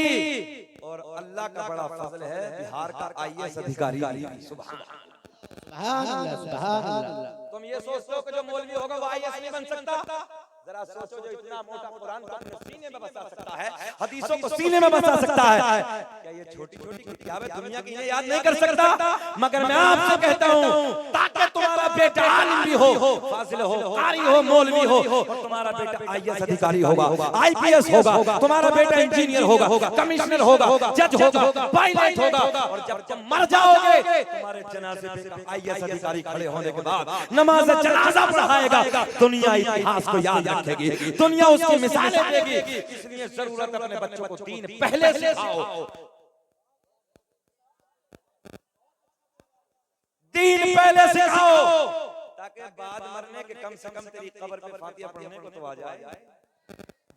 और अल्लाह का बड़ा फजल है बिहार का आईएएस अधिकारी। सुभान अल्लाह, सुभान अल्लाह। तुम ये सोचते हो कि जो मौलवी होगा वो आईएएस नहीं बन सकता? जरा सोचो, जो इतना मोटा कुरान को अपने सीने में बसा सकता है, हदीसों को सीने में बसा सकता है, क्या ये छोटी छोटी किताबें दुनिया की इन्हें याद नहीं कर सकता? मगर मैं आपसे कहता हूँ, ताकि तुम्हारा बेटा आलिम भी हो, फाजिल हो, कारी हो, मौलवी हो, और तुम्हारा बेटा आईएएस अधिकारी होगा, आईपीएस होगा, तुम्हारा बेटा इंजीनियर होगा, कमिश्नर होगा, जज होगा, पायलट होगा, और जब तुम मर जाओगे तुम्हारे जनाजे पे आईएएस अधिकारी खड़े होने के बाद नमाज जनाजा पढ़ाएगा, दुनिया इतिहास को याद रखेगी, दुनिया उसकी मिसालें देगी। इसलिए जरूरत अपने बच्चों को दीन पहले सिखाओ, दीन पहले सिखाओ, ताकि बाद मरने के कम से कम तेरी कब्र पे फातिहा पढ़ने को तो आ जाए,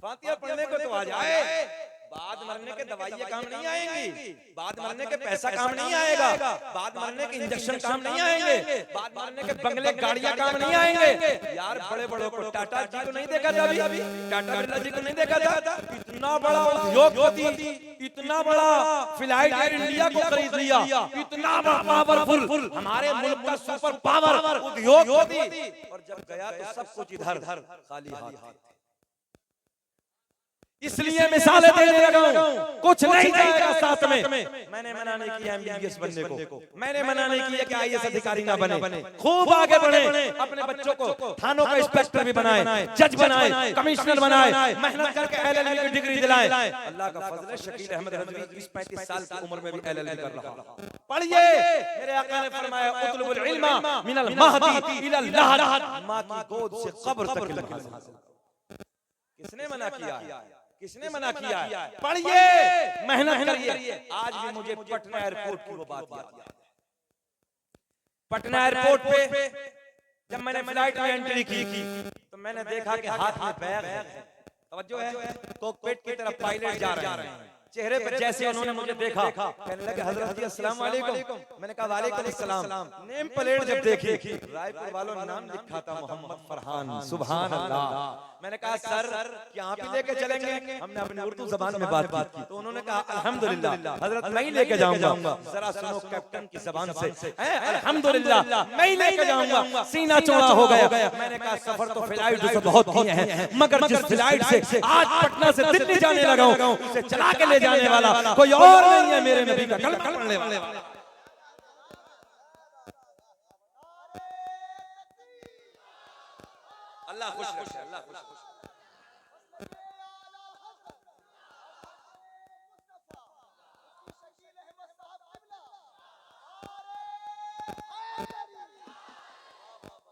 फातिहा पढ़ने को तो आ जाए। बाद मरने के दवाइयाँ काम नहीं आएंगी, बाद मरने के पैसा काम नहीं आएगा, बाद मरने के इंजेक्शन काम नहीं आएंगे, बाद मरने के बंगले गाड़ियाँ काम नहीं आएंगे। यार बड़े बड़ों को, टाटा जी को नहीं देखा था अभी, टाटा बिरला जी को नहीं देखा था, इतना बड़ा उद्योगपति, इतना बड़ा फ्लाइट एयर इंडिया को खरीद लिया, इतना पावरफुल हमारे मुल्क का सुपर पावर उद्योगपति, और जब गया तो सब कुछ इधर खाली हाथ। इसलिए मिसालें देने लगा हूं, कुछ नहीं जाएगा साथ में। मैंने मना नहीं किया एमबीबीएस बनने को, मैंने मना नहीं किया कि आईएएस अधिकारी ना बने, खूब आगे बढ़े, अपने बच्चों को थानों का इंस्पेक्टर भी बनाए, जज बनाए, कमिश्नर बनाए, मेहनत करके एलएलबी की डिग्री दिलाए। अल्लाह का फजल है, शकील अहमद रजवी 20-35 साल की उम्र में भी एलएलबी कर रहा। पढ़िए, मेरे आका ने फरमाया उतलुबुल इल्मा मिनल महदी इलल लहद, मां की गोद से कब्र तक इल्म हासिल। किसने मना किया? किसने मना किया? पढ़िए, मेहनत करिए। आज भी मुझे पटना एयरपोर्ट की वो बात याद है। पटना एयरपोर्ट पे जब मैंने फ्लाइट में एंट्री की तो मैंने देखा कि हाथ में बैग है, तवज्जो है, कॉकपिट की तरफ पायलट जा रहे हैं। चेहरे पर जैसे उन्होंने मुझे देखा, कहने लगे हजरत जी अस्सलाम वालेकुम। मैंने कहा वालेकुम अस्सलाम। नेम प्लेट जब देखी, रायपुर वालों ने नाम लिखा था मोहम्मद फरहान। सुभान अल्लाह। मैंने कहा सर क्या आप ही लेके चलेंगे? हमने अपनी उर्दू जबान में बात की तो उन्होंने कहा अल्हम्दुलिल्लाह हजरत मैं ही लेके जाऊंगा। जरा सुनो कैप्टन की जबान से, अल्हम्दुलिल्लाह मैं ही लेके जाऊंगा। सीना चौड़ा हो गया। मैंने कहा सफर तो फ्लाइट से बहुत किए हैं, मगर जिस फ्लाइट से आज पटना से दिल्ली जाने लगा हूं उसे चला के ले जाने वाला कोई और नहीं है, मेरे नबी का कलमा पढ़ने वाला। अल्लाह खुश रखे, अल्लाह खुश रखे।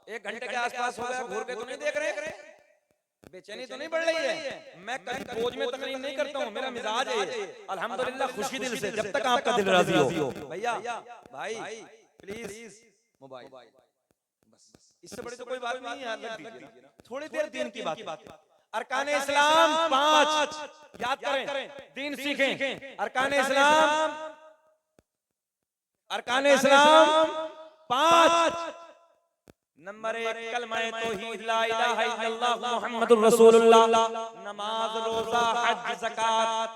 एक घंटे के आसपास हो गया, घूर के तो नहीं देख रहे? बेचैनी तो नहीं बढ़ रही है? मैं कहीं बोझ में तकलीफ नहीं करता हूँ, मेरा मिजाज है अल्हम्दुलिल्लाह खुशी दिल से, जब तक आपका दिल राजी हो। भैया भाई प्लीज मोबाइल, बस इससे बड़ी तो कोई बात नहीं है, लग दीजिए थोड़ी देर दीन की बात। अरकान इस्लाम 5 याद करें, दीन सीखें। अरकान इस्लाम 5। नंबर 1 कलमाए तौहीद ला इलाहा इल्लल्लाह मुहम्मदुर रसूलुल्लाह, नमाज रोजा हज ज़कात।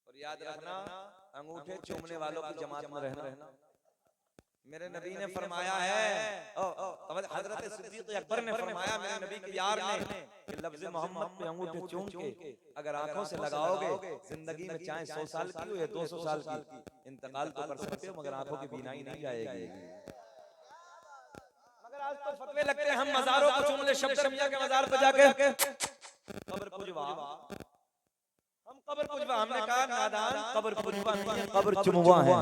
और याद रखना अंगूठे चूमने वालों की जमात में रहना। मेरे नबी ने फरमाया है, हजरत सिद्दीक अकबर ने फरमाया मेरे नबी के यार ने कि लफ्ज़ मोहम्मद पे अंगूठे चूम के अगर आंखों से लगाओगे जिंदगी में चाहे 100 साल की हो या 200 साल की, इंतकाल तो कर सकते हो मगर आंखों की बीनाई नहीं जाएगी। मगर आज तो फतवे लगते हैं हम मज़ारों को चूम ले, शब्द मियां के मज़ार पे जाके कब्र पुजवा, हम कब्र पुजवा, हमने कहा नादान कब्र पुजवा नहीं, कब्र चुमवा है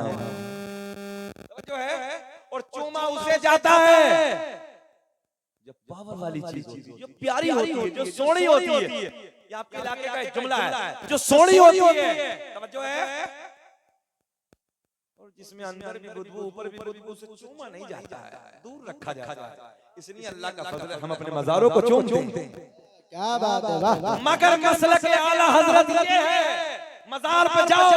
जो है, और चूमा उसे जाता है जो पावर वाली चीज होती है, जो प्यारी होती है, जो सोनी होती है। ये आपके इलाके का एक जुमला है, जो सोनी होती है, तवज्जो है, और जिसमें अंदर भी बदबू ऊपर भी बदबू, से चूमा नहीं जाता है, दूर रखा जाता है। इसलिए अल्लाह का फजल है हम अपने मज़ारों को चूमते हैं। क्या बात है, वाह। मगर मसलक आला हजरत ये है, मज़ार पे जाओ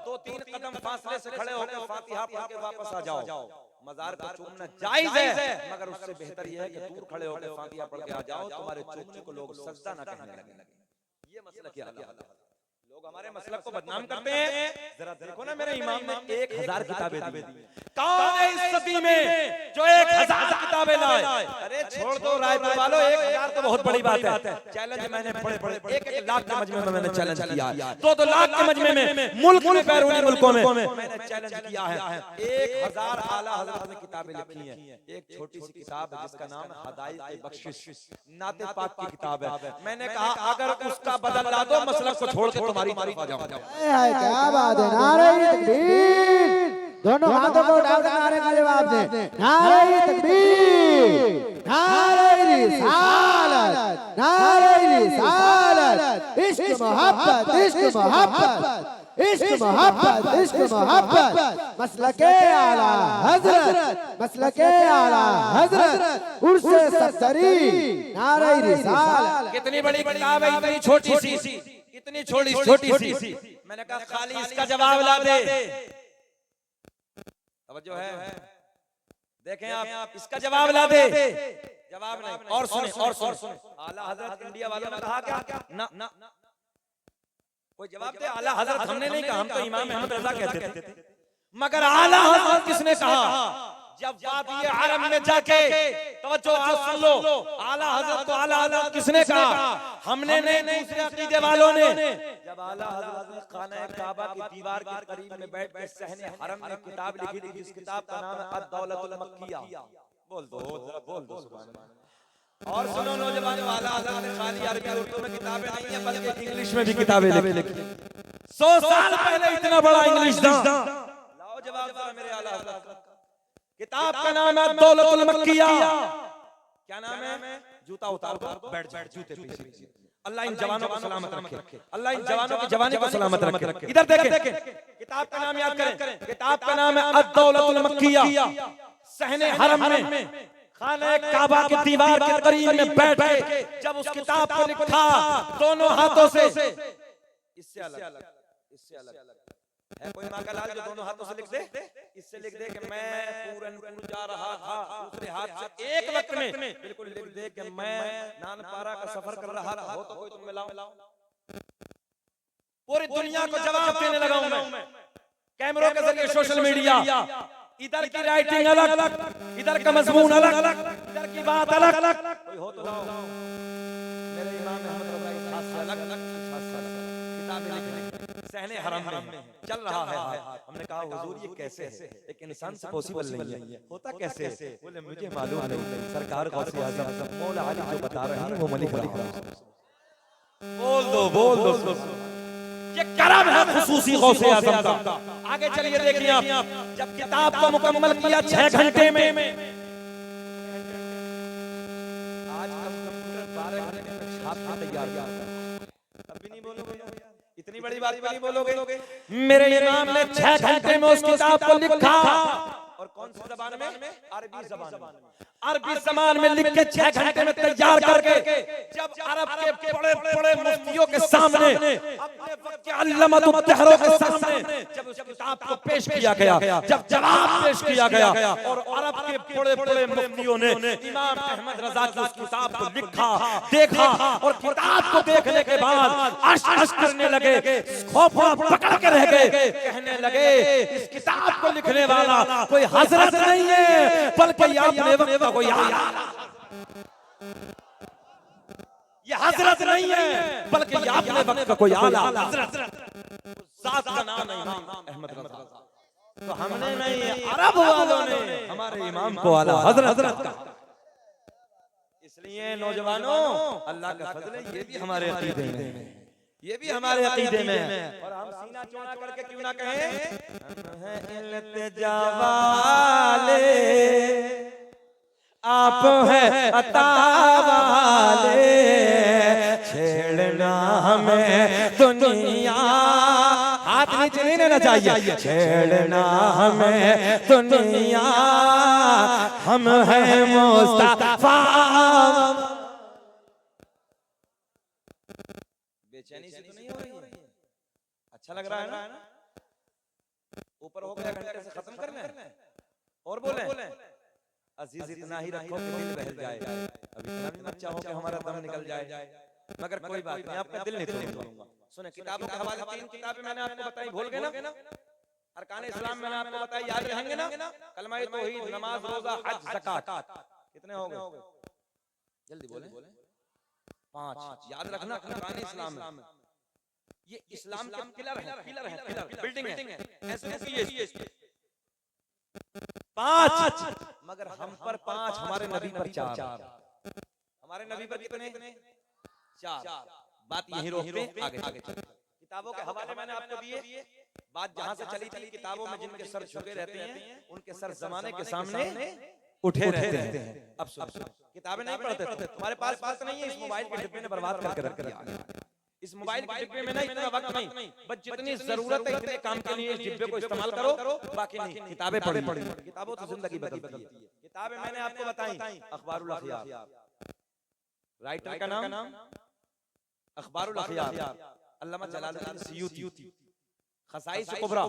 2-3 कदम फासले से खड़े होकर फातिहा पढ़ के वापस आ जाओ। मज़ार पर चूमना जायज है, मगर उससे बेहतर यह है कि दूर खड़े होकर फातिहा पढ़ के आ जाओ, तुम्हारे चूमने को लोग सजदा ना कहने लगे। ये मसलक है अल्लाह। लोग हमारे मसलक को बदनाम करते हैं। जरा देखो ना मेरे इमाम ने 1000 किताबें दी, कौन है इस सदी में जो 1000 किताबें लाए? अरे छोड़ दो रायपुर वालों, 1000 तो बहुत बड़ी बात है। चैलेंज मैंने बड़े 1-1 लाख के मजमे में मैंने चैलेंज किया, 2-2 लाख के मजमे में, मुल्क में बैरूनी मुल्कों में मैंने चैलेंज किया है। 1000 आला हजरत ने किताबें लिखी हैं। एक छोटी सी किताब है जिसका नाम है हदायत बख्शिश, नाते पाक की किताब है। मैंने कहा अगर उसका बदल ला दो मसलक को छोड़ के तुम्हारी तरफ आ जाओ। क्या बात है, नारे तकबीर, दोनों हाथों को उठाकर नारे का जवाब दें। नारे तकबीर, नारे रिसालत, नारे रिसालत, इश्क मोहब्बत, इश्क मोहब्बत, इश्क मोहब्बत, इश्क मोहब्बत, मसलके आला हजरत, मसलके आला हजरत, उर्से सत्तरी, नारे रिसालत। कितनी बड़ी किताब है, इतनी छोटी सी, इतनी छोटी सी। मैंने कहा खाली इसका जवाब ला दे। तवज्जो है, देखें आप, इसका जवाब ला दे। जवाब नहीं। और सुने आला हजरत इंडिया वालों ने कहा क्या? ना कोई जवाब दे। आला हजरत हमने नहीं कहा, हम तो इमाम अहमद रजा कहते थे। मगर आला हजरत किसने कहा? जब वादी अरब में जाके, तवज्जो सुन लो, आला हजरत को आला हजरत किसने कहा? हमने नहीं, दूसरे अकीदे वालों ने। जब आला हजरत ने खाना काबा की दीवार के करीब में बैठ के सहने हरम में किताब लिखी थी, जिस किताब का नाम है अद-दौलतुल मक्किया। बोल दो सुभान अल्लाह। और सुनो नौजवान, आला हजरत ने खाली अरबी उर्दू में किताबें नहीं है बल्कि इंग्लिश में भी किताबें लिखी। 100 साल पहले इतना बड़ा इंग्लिश था। लाओ जवाब जरा मेरे आला हजरत। किताब का नाम है दौलतुल मक्किया। क्या नाम है? जूता उतार दो, बैठ जाओ जूते पीछे। अल्लाह इन जवानों को सलामत रखे, अल्लाह इन जवानों की जवानी को सलामत रखे। इधर देखें, किताब का नाम याद करें। किताब का नाम है अद-दौलतुल मक्किया। सहने हरम में खाने काबा की दीवार के करीब में बैठ के जब उस किताब को लिखा दोनों हाथों से, इससे अलग है कोई माँ का लाल जो दोनों हाथों से लिख दे? इससे लिख दे कि मैं पूरनपुर जा रहा था, दूसरे हाथ से एक वक्त में बिल्कुल लिख दे कि मैं नानपारा का सफर कर रहा था। हो तो कोई तुम मिलाओ। पूरी दुनिया को जवाब देने लगा हूं मैं, कैमरों के जरिए, सोशल मीडिया। इधर की राइटिंग अलग, इधर का मजमून अलग, इधर की बात अलग। कोई हो तो लाओ। मेरे इमाम अहमद रजा की खास अलग किताबें लिखने सहने हरम में चल रहा है। हमने कहा हुजूर ये कैसे है? एक इंसान से पॉसिबल नहीं है, होता कैसे है? बोले मुझे मालूम नहीं, सरकार गौसे आज़म मौला अली जो बता रहे हैं वो मैं लिख रहा हूं। बोल दो ये करम है खुसूसी गौसे आज़म का। आगे चलिए देखिए आप, जब किताब को मुकम्मल किया 6 घंटे में, आज कंप्यूटर 12 घंटे में छाप के तैयार करता है। तब भी नहीं बोलोगे, इतनी बड़ी बात नहीं बोलोगे। मेरे इमाम ने 6 घंटे में उस किताब को लिखा। और कौन सी जबान में? अरबी जबान में। अरबी जबान में लिख के 6 घंटे में तैयार करके जब अरब के बड़े बड़े मुफ्तियों के सामने अपने वक्त कि अल्लामतु तहरों के सामने जब उस किताब को पेश किया गया, जब जवाब पेश किया गया और अरब के बड़े बड़े मुफ्तियों ने इमाम अहमद रजा की उस किताब को लिखा, देखा और किताब को देखने के बाद अर्श अर्श करने लगे, खौफा पकड़ के रह गए, कहने लगे इस किताब को लिखने वाला कोई हजरत नहीं है बल्कि ये अपने वक्त का कोई आला, ये हजरत नहीं है बल्कि ये अपने वक्त का कोई आला हजरत, जात का नाम है इमाम अहमद रजा। तो हमने नहीं, अरब वालों ने हमारे इमाम को आला हजरत कहा। इसलिए नौजवानों, अल्लाह का फजल है, ये भी हमारे अकीदे में, ये भी हमारे अकीदे में है। और हम सीना चौड़ा करके क्यों ना कहें, हम हैं इल्तिजा वाले, आप हैं अता वाले, छेड़ना हमें दुनिया, हाथ नीचे नहीं लेना चाहिए, छेड़ना हमें दुनिया, हम हैं मुस्तफा। बेचैनी से तो नहीं हो रही है? अच्छा लग रहा है ना? ऊपर हो गया, घंटे से खत्म करना है और बोले अजीज इतना ही रखो कि दिल बहल जाए, अब इतना भी मत चाहो कि हमारा दम निकल जाए, मगर कोई बात नहीं, आपका दिल नहीं तोड़ूंगा। सुने, किताबों के हवाले 3 किताबें मैंने आपको बताई, भूल गए ना? अरकान इस्लाम मैंने आपको बताई, याद रहेंगे ना? कलमा तौहीद, नमाज, रोजा, हज, ज़कात, कितने हो गए? जल्दी बोले। 5 याद रखना। अरकान इस्लाम में ये इस्लाम के पिलर है, बिल्डिंग है, ऐसे नहीं 5, मगर हम पर 5, हमारे नबी पर 4, हमारे नबी पर कितने? 4। बात यहीं रोकते, आगे चलते। किताबों के हवाले मैंने आपको दिए, बात जहां से चली थी, किताबों में जिनके सर झुके रहते हैं उनके सर जमाने के सामने उठे रहते हैं। अब सुन, किताबें नहीं पढ़ते, तुम्हारे पास वक्त नहीं है, इस मोबाइल के डिब्बे ने बर्बाद करके रख दिया। इस मोबाइल के डिब्बे में ना इतना वक्त नहीं, बस जितनी जरूरत है इतने काम के लिए इस डिब्बे को इस्तेमाल करो, बाकी नहीं। किताबें पढ़ी, किताबों तो जिंदगी बदलती है। किताबें मैंने आपको बताई, अखबारुल अखयार, राइटर का नाम अखबारुल अखयार, अल्लामा जलालुद्दीन सुयूती, खसाइस कुबरा,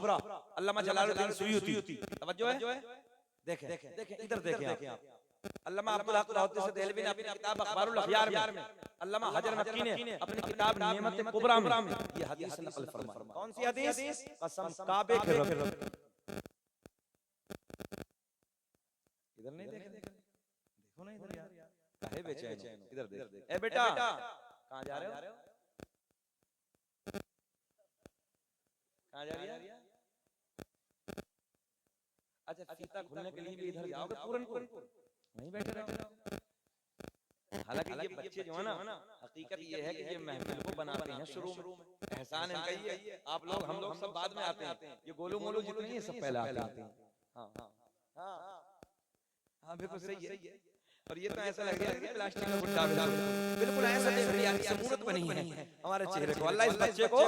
अल्लामा जलालुद्दीन सुयूती। तवज्जो है? देखें इधर देखें आप, अल्लामा अब्दुल हक लाहौती से देहलवी ने अपनी किताब अखबारुल अखयार में, अल्लामा हजर मक्की ने अपनी किताब नेमत कुबरा में ये हदीस नकल फरमाई। कौन सी हदीस? कसम काबे के रब। इधर नहीं देखो ना, इधर यार काहे बेचैन हो? इधर देख। ए बेटा, कहां जा रहे हो? कहां जा रही है? अच्छा, फीता खुलने के लिए भी इधर जाओगे? पूरनपुर नहीं बैठे रहो। हालांकि ये बच्चे जो है ना, हकीकत ये है कि ये महफिल को बनाते हैं शुरू में, एहसान इनका ही है। आप लोग, हम लोग सब बाद में आते हैं, ये गोलू मोलू जितने हैं सब पहले आते हैं। हाँ बिल्कुल सही है। और ये तो ऐसा लग रहा है कि प्लास्टिक का गुड्डा बिल्कुल ऐसा देख रही है, सूरत बनी है हमारे चेहरे को। अल्लाह इस बच्चे को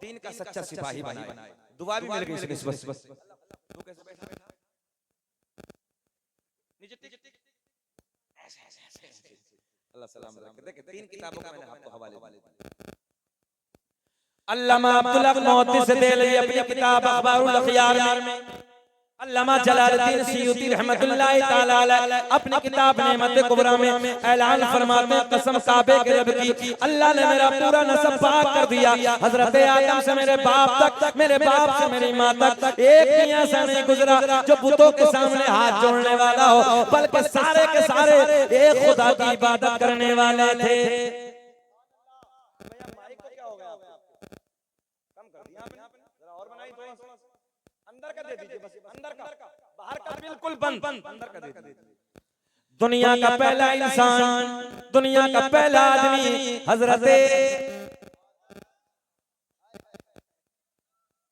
दीन का सच्चा सिपाही बनाए। दुआ भी मिल गई इसकी। बस तू कैसे बैठा? नीचे टिक ऐसे अल्लाह सलाम रखे। देखिए 3 किताबों का मैंने आपको हवाले दिए। अल्लामा अब्दुल हक लाहौती से देहलवी अपनी किताब अखबारुल अखयार में, अल्लामा जलालुद्दीन सुयूती रहमतुल्लाहि तआला अलैह अपनी किताब नेमत कुबरा में ऐलान फरमाते हैं, कसम काबे के रब की, अल्लाह ने मेरा पूरा नस्ब पाक कर दिया। हजरत आदम से मेरे बाप तक, मेरे बाप से मेरी माँ तक एक भी ऐसा नहीं गुजरा जो बुतों के सामने हाथ जोड़ने वाला हो, बल्कि सारे के सारे एक खुदा की इबादत करने वाले थे। अंदर का दे दीजिए, बस अंदर का, बाहर का बिल्कुल बंद, अंदर का दे दीजिए। दुनिया का पहला इंसान, दुनिया का पहला आदमी हजरत,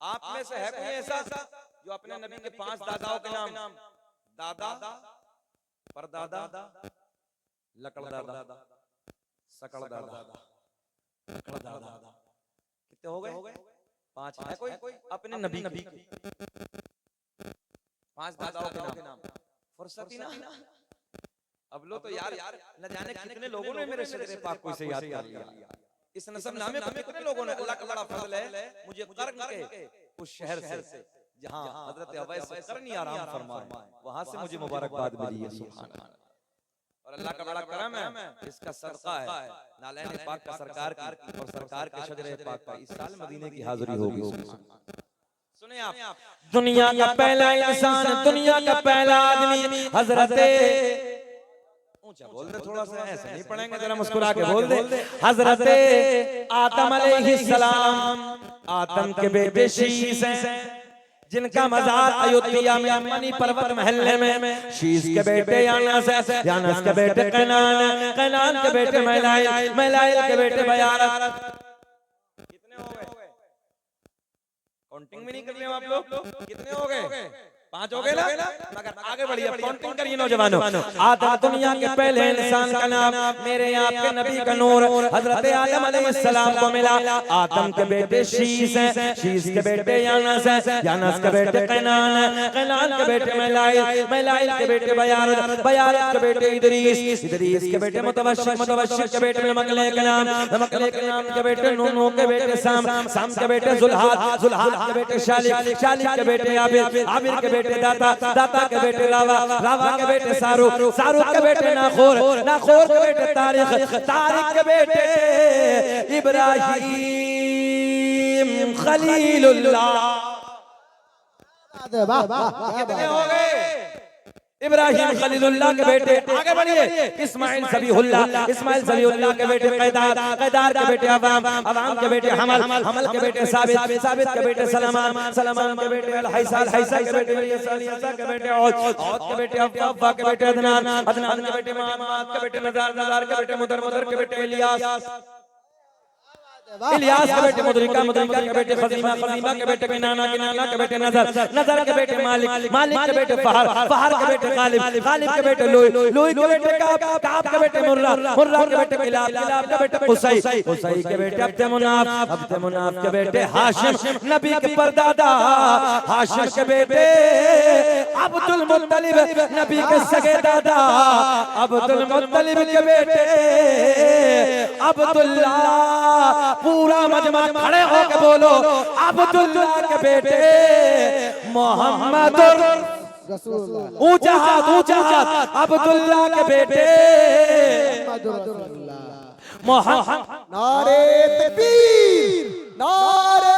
आप में से है कोई ऐसा जो अपने नबी के 5 दादाओं के नाम, दादा, परदादा, लकड़दादा, सकड़दादा, लकड़दादा, कितने हो गए? 5 है कोई अपने नबी के 5 दादाओं के नाम? फुर्सत ही ना। अब लो तो यार न जाने कितने लोगों ने मेरे शरीर पाक को इसे याद कर लिया। इस नसबनामे को कितने लोगों ने, अल्लाह का बड़ा फजल है, मुझे कर्न के उस शहर से जहां हजरत अवैस करनी आराम फरमाए वहां से मुझे मुबारकबाद मिली है। सुभान अल्लाह। और अल्लाह का बड़ा करम है, इसका सदका है नालैन पाक का सरकार की और सरकार के शजरे पाक का इस साल मदीने की हाजिरी होगी। सुने आप, दुनिया का पहला इंसान, दुनिया का पहला आदमी हजरत, ऊंचा बोल दे थोड़ा सा, ऐसे नहीं पढ़ेंगे, जरा मुस्कुरा के बोल दे, हजरत आदम अलैहिस्सलाम, आदम के बेटे शीश हैं, जिनका मजार अयोध्या में मनी पर्वत महल्ले में, शीश के बेटे यानस है, यानस के बेटे कैनान, कैनान के बेटे मैलाइल, मैलाइल के बेटे बयारत। कितने हो गए? काउंटिंग भी नहीं कर रहे हो आप लोग? कितने हो गए? 5 हो गए ना? मगर आगे बढ़िए, काउंटिंग करिए नौजवानों। आदम दुनिया के पहले इंसान का नाम, मेरे आपके नबी का नूर हजरत आदम अलैहिस्सलाम को मिला। आदम के बेटे शीश हैं, शीश के बेटे यानस हैं, यानस के बेटे कैनान, कैनान के बेटे मैलाइल, मैलाइल के बेटे बयारत, बयारत के बेटे इदरीस, इदरीस के बेटे मुतवश्शिर, मुतवश्शिर के बेटे मकले के नाम, मकले के नाम के बेटे नूह के बेटे साम, साम के बेटे जुल्हाद, जुल्हाद के बेटे शालिक, शालिक के बेटे आबिर, आबिर के बेटे दाता, दाता के बेटे रावा, रावा के बेटे सारूक, सारूक के बेटे नाखोर, नाखोर के बेटे तारिक, तारिक के बेटे इब्राहिम खलीलुल्लाह। कितने हो गए? इब्राहिम खलीलुल्लाह के बेटे, आगे बढ़िए, इस्माइल ज़बीहुल्लाह, इस्माइल ज़बीहुल्लाह के बेटे कैदार, कैदार के बेटे अवाम, अवाम के बेटे हमल, हमल के बेटे साबित, साबित के बेटे सलमान, सलमान के बेटे अल-हैसा, अल-हैसा के बेटे यसा, यसा के बेटे औद, औद के बेटे अफ़्फ़ा, अफ़्फ़ा के बेटे अदनान, अदनान के बेटे मुहम्मद के बेटे नज़ार, नज़ार के बेटे मुदर, मुदर के बेटे इलियास, इलियास के बेटे मुदरिका, मुदरिका के बेटे खज़ीमा, खज़ीमा के बेटे किनाना, किनाना के बेटे नज़र, नज़र के बेटे मालिक, मालिक के बेटे फहर, फहर के बेटे गालिब, गालिब के बेटे लुई, लुई के बेटे काब, काब के बेटे मुर्रा, मुर्रा के बेटे किलाब, किलाब के बेटे कुसै, कुसै के बेटे अब्द मुनाफ, अब्द मुनाफ के बेटे हाशिम, नबी के परदादा हाशिम के बेटे अब्दुल मुत्तलिब, नबी के सगे दादा अब्दुल मुत्तलिब के बेटे अब्दुल्लाह। पूरा मजमा खड़े होकर बोलो, अब्दुल्लाह के बेटे मोहम्मद रसूलुल्लाह। ऊंचा हाथ, ऊंचा हाथ, अब्दुल्लाह के बेटे मोहम्मद। नारे तकबीर, नारे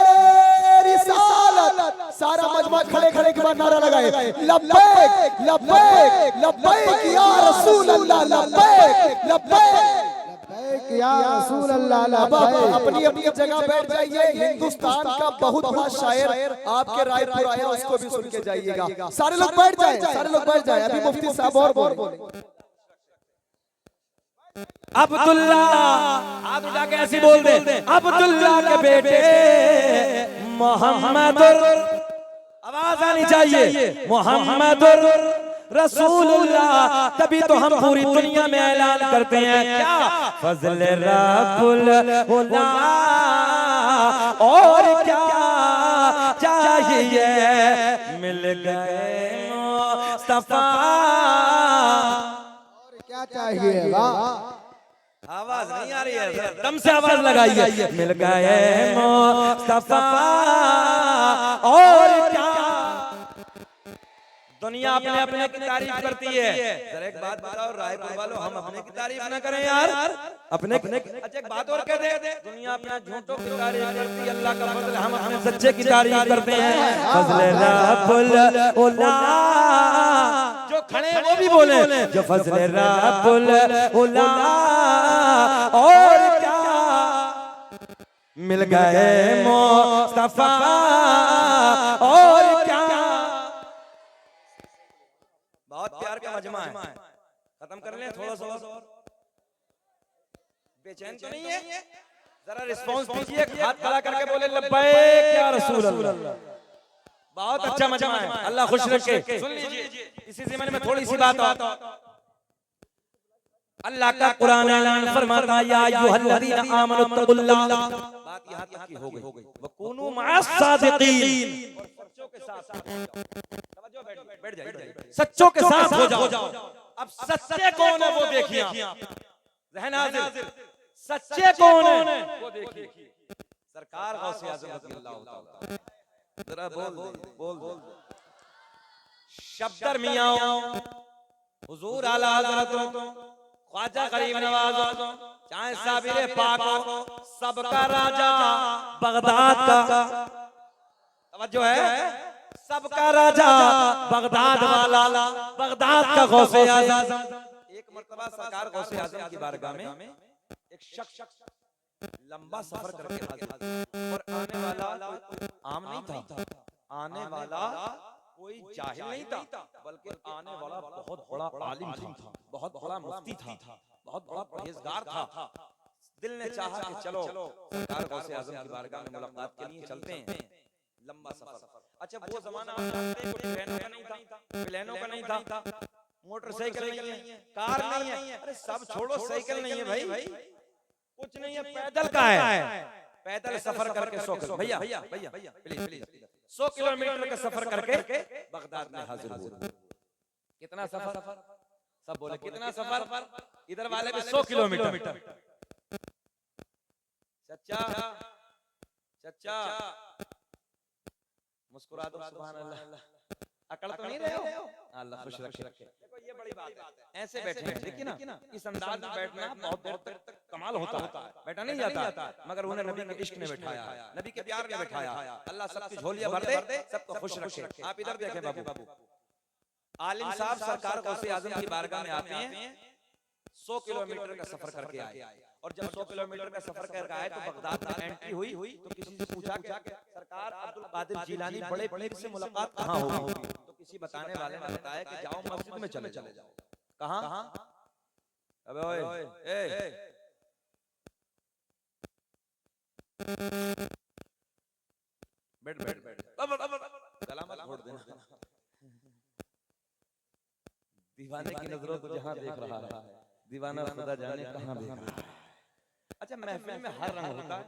रिसालत। सारा मजमा खड़े खड़े के बाद नारा लगाए, लब्बैक लब्बैक लब्बैक या रसूल अल्लाह, लब्बैक लब्बैक या रसूल अल्लाह। अपनी अपनी जगह बैठ जाइए। हिंदुस्तान का बहुत बड़ा शायर आपके रायपुर आया, उसको भी सुन के जाइएगा। सारे लोग बैठ जाए, सारे लोग बैठ जाए। अभी मुफ्ती साहब और बोले, अब्दुल्लाह, आप उठा के ऐसे बोल दे, अब्दुल्लाह के बेटे मोहम्मद, आवाज आनी चाहिए, मोहम्मद रसूलुल्लाह। तभी तो हम पूरी दुनिया में ऐलान करते हैं, क्या फजल रब्बुल उला, और क्या चाहिए, मिल गए मुस्तफा। और क्या चाहिए? वाह, आवाज नहीं आ रही है, दम से आवाज लगाइए, मिल गए मुस्तफा और क्या। दुनिया अपने अपने की तारीफ करती है। जरा एक बात बताओ रायपुर वालों, हम अपने की तारीफ ना करें यार, अपने अच्छा एक बात और कह दे, दुनिया अपना झूठों की तारीफ करती है, अल्लाह का फजल हम अपने सच्चे की तारीफ करते हैं। फजल रब्बुल उला, जो खड़े हैं वो भी बोले, जो फजल रब्बुल उला, और क्या मिल गए मुस्तफा और क्या। बहुत प्यार का मजमा है, खत्म कर लें थोड़ा सा और। बेचैन तो नहीं है? जरा रिस्पांस दीजिए, हाथ खड़ा करके बोले लब्बैक या रसूल अल्लाह। बहुत अच्छा मजमा है, अल्लाह खुश रखे। सुन लीजिए, इसी ज़माने में थोड़ी सी बात हो। अल्लाह का कुरान ऐलान फरमाता है, या अय्युहल्लज़ीना आमनुत्तकुल्लाह। बात यहां तक की हो गई, वकुनू मअस सादिकीन, सच्चों के साथ बैठ जाइए, सच्चों के साथ हो जाओ। अब सच्चे कौन है वो देखिए, ज़हन हाज़िर, सच्चे कौन है वो देखिए सरकार गौसे आजम रज़ियल्लाहु ताला। जरा बोल शब्दर मियां हुजूर आला हज़रत ख्वाजा गरीब नवाज चाहे साबिर पाक हो, सबका राजा बगदाद का, तवज्जो है, सबका राजा बगदाद वाला, बगदाद का गौसे आज़म। एक मर्तबा सरकार गौसे आज़म की बारगाह में एक शख्स लंबा सफर करके हाजिर और आने वाला आम नहीं था, आने वाला कोई जाहिल नहीं था, बल्कि आने वाला बहुत बड़ा आलिम था, बहुत बड़ा मुफ्ती था, बहुत बड़ा परहेजगार था। दिल ने चाहा कि चलो सरकार गौसे आज़म की बारगाह में मुलाकात के लिए चलते हैं। लंबा सफर। अच्छा वो जमाना आप जानते हैं, कोई ट्रेनों का नहीं था, प्लेनों का नहीं था, मोटरसाइकिल नहीं है, कार नहीं है, अरे सब छोड़ो, साइकिल नहीं है भाई, कुछ नहीं है, पैदल का है। पैदल सफर करके 100 किलोमीटर, भैया प्लीज 100 किलोमीटर का सफर करके बगदाद में हाजिर हुए। कितना सफर? सब बोले कितना सफर? इधर वाले भी 100 किलोमीटर। चचा मुस्कुरा दो, सुभान अल्लाह। अकड़ तो नहीं रहे हो? अल्लाह खुश रखे। देखो ये बड़ी बात है, ऐसे बैठे हैं, देखिए ना, इस अंदाज में बैठना बहुत देर तक कमाल होता है, बैठा नहीं जाता, मगर उन्हें नबी के इश्क ने बैठाया, नबी के प्यार ने बैठाया। अल्लाह सबकी झोलियां भर दे, सबको खुश रखे। आप इधर देखें बाबू, आलिम साहब सरकार गौसे आज़म की बारगाह में आते हैं, 100 किलोमीटर का सफर करके आए, और जब 100 किलोमीटर का सफर करके आए तो बगदाद में एंट्री हुई तो किसी से पूछा कि सरकार अब्दुल कादिर जिलानी बड़े पीर से मुलाकात कहाँ होगी? तो किसी बताने वाले ने बताया कि जाओ मस्जिद में चले जाओ। कहाँ? अबे ओए बैठ गला मत छोड़ देना, दीवाने की नजरों को जहाँ देख रहा है, दीवाना खुदा जाने कहाँ देख रहा है। अच्छा महफिल में हर रंग होता है,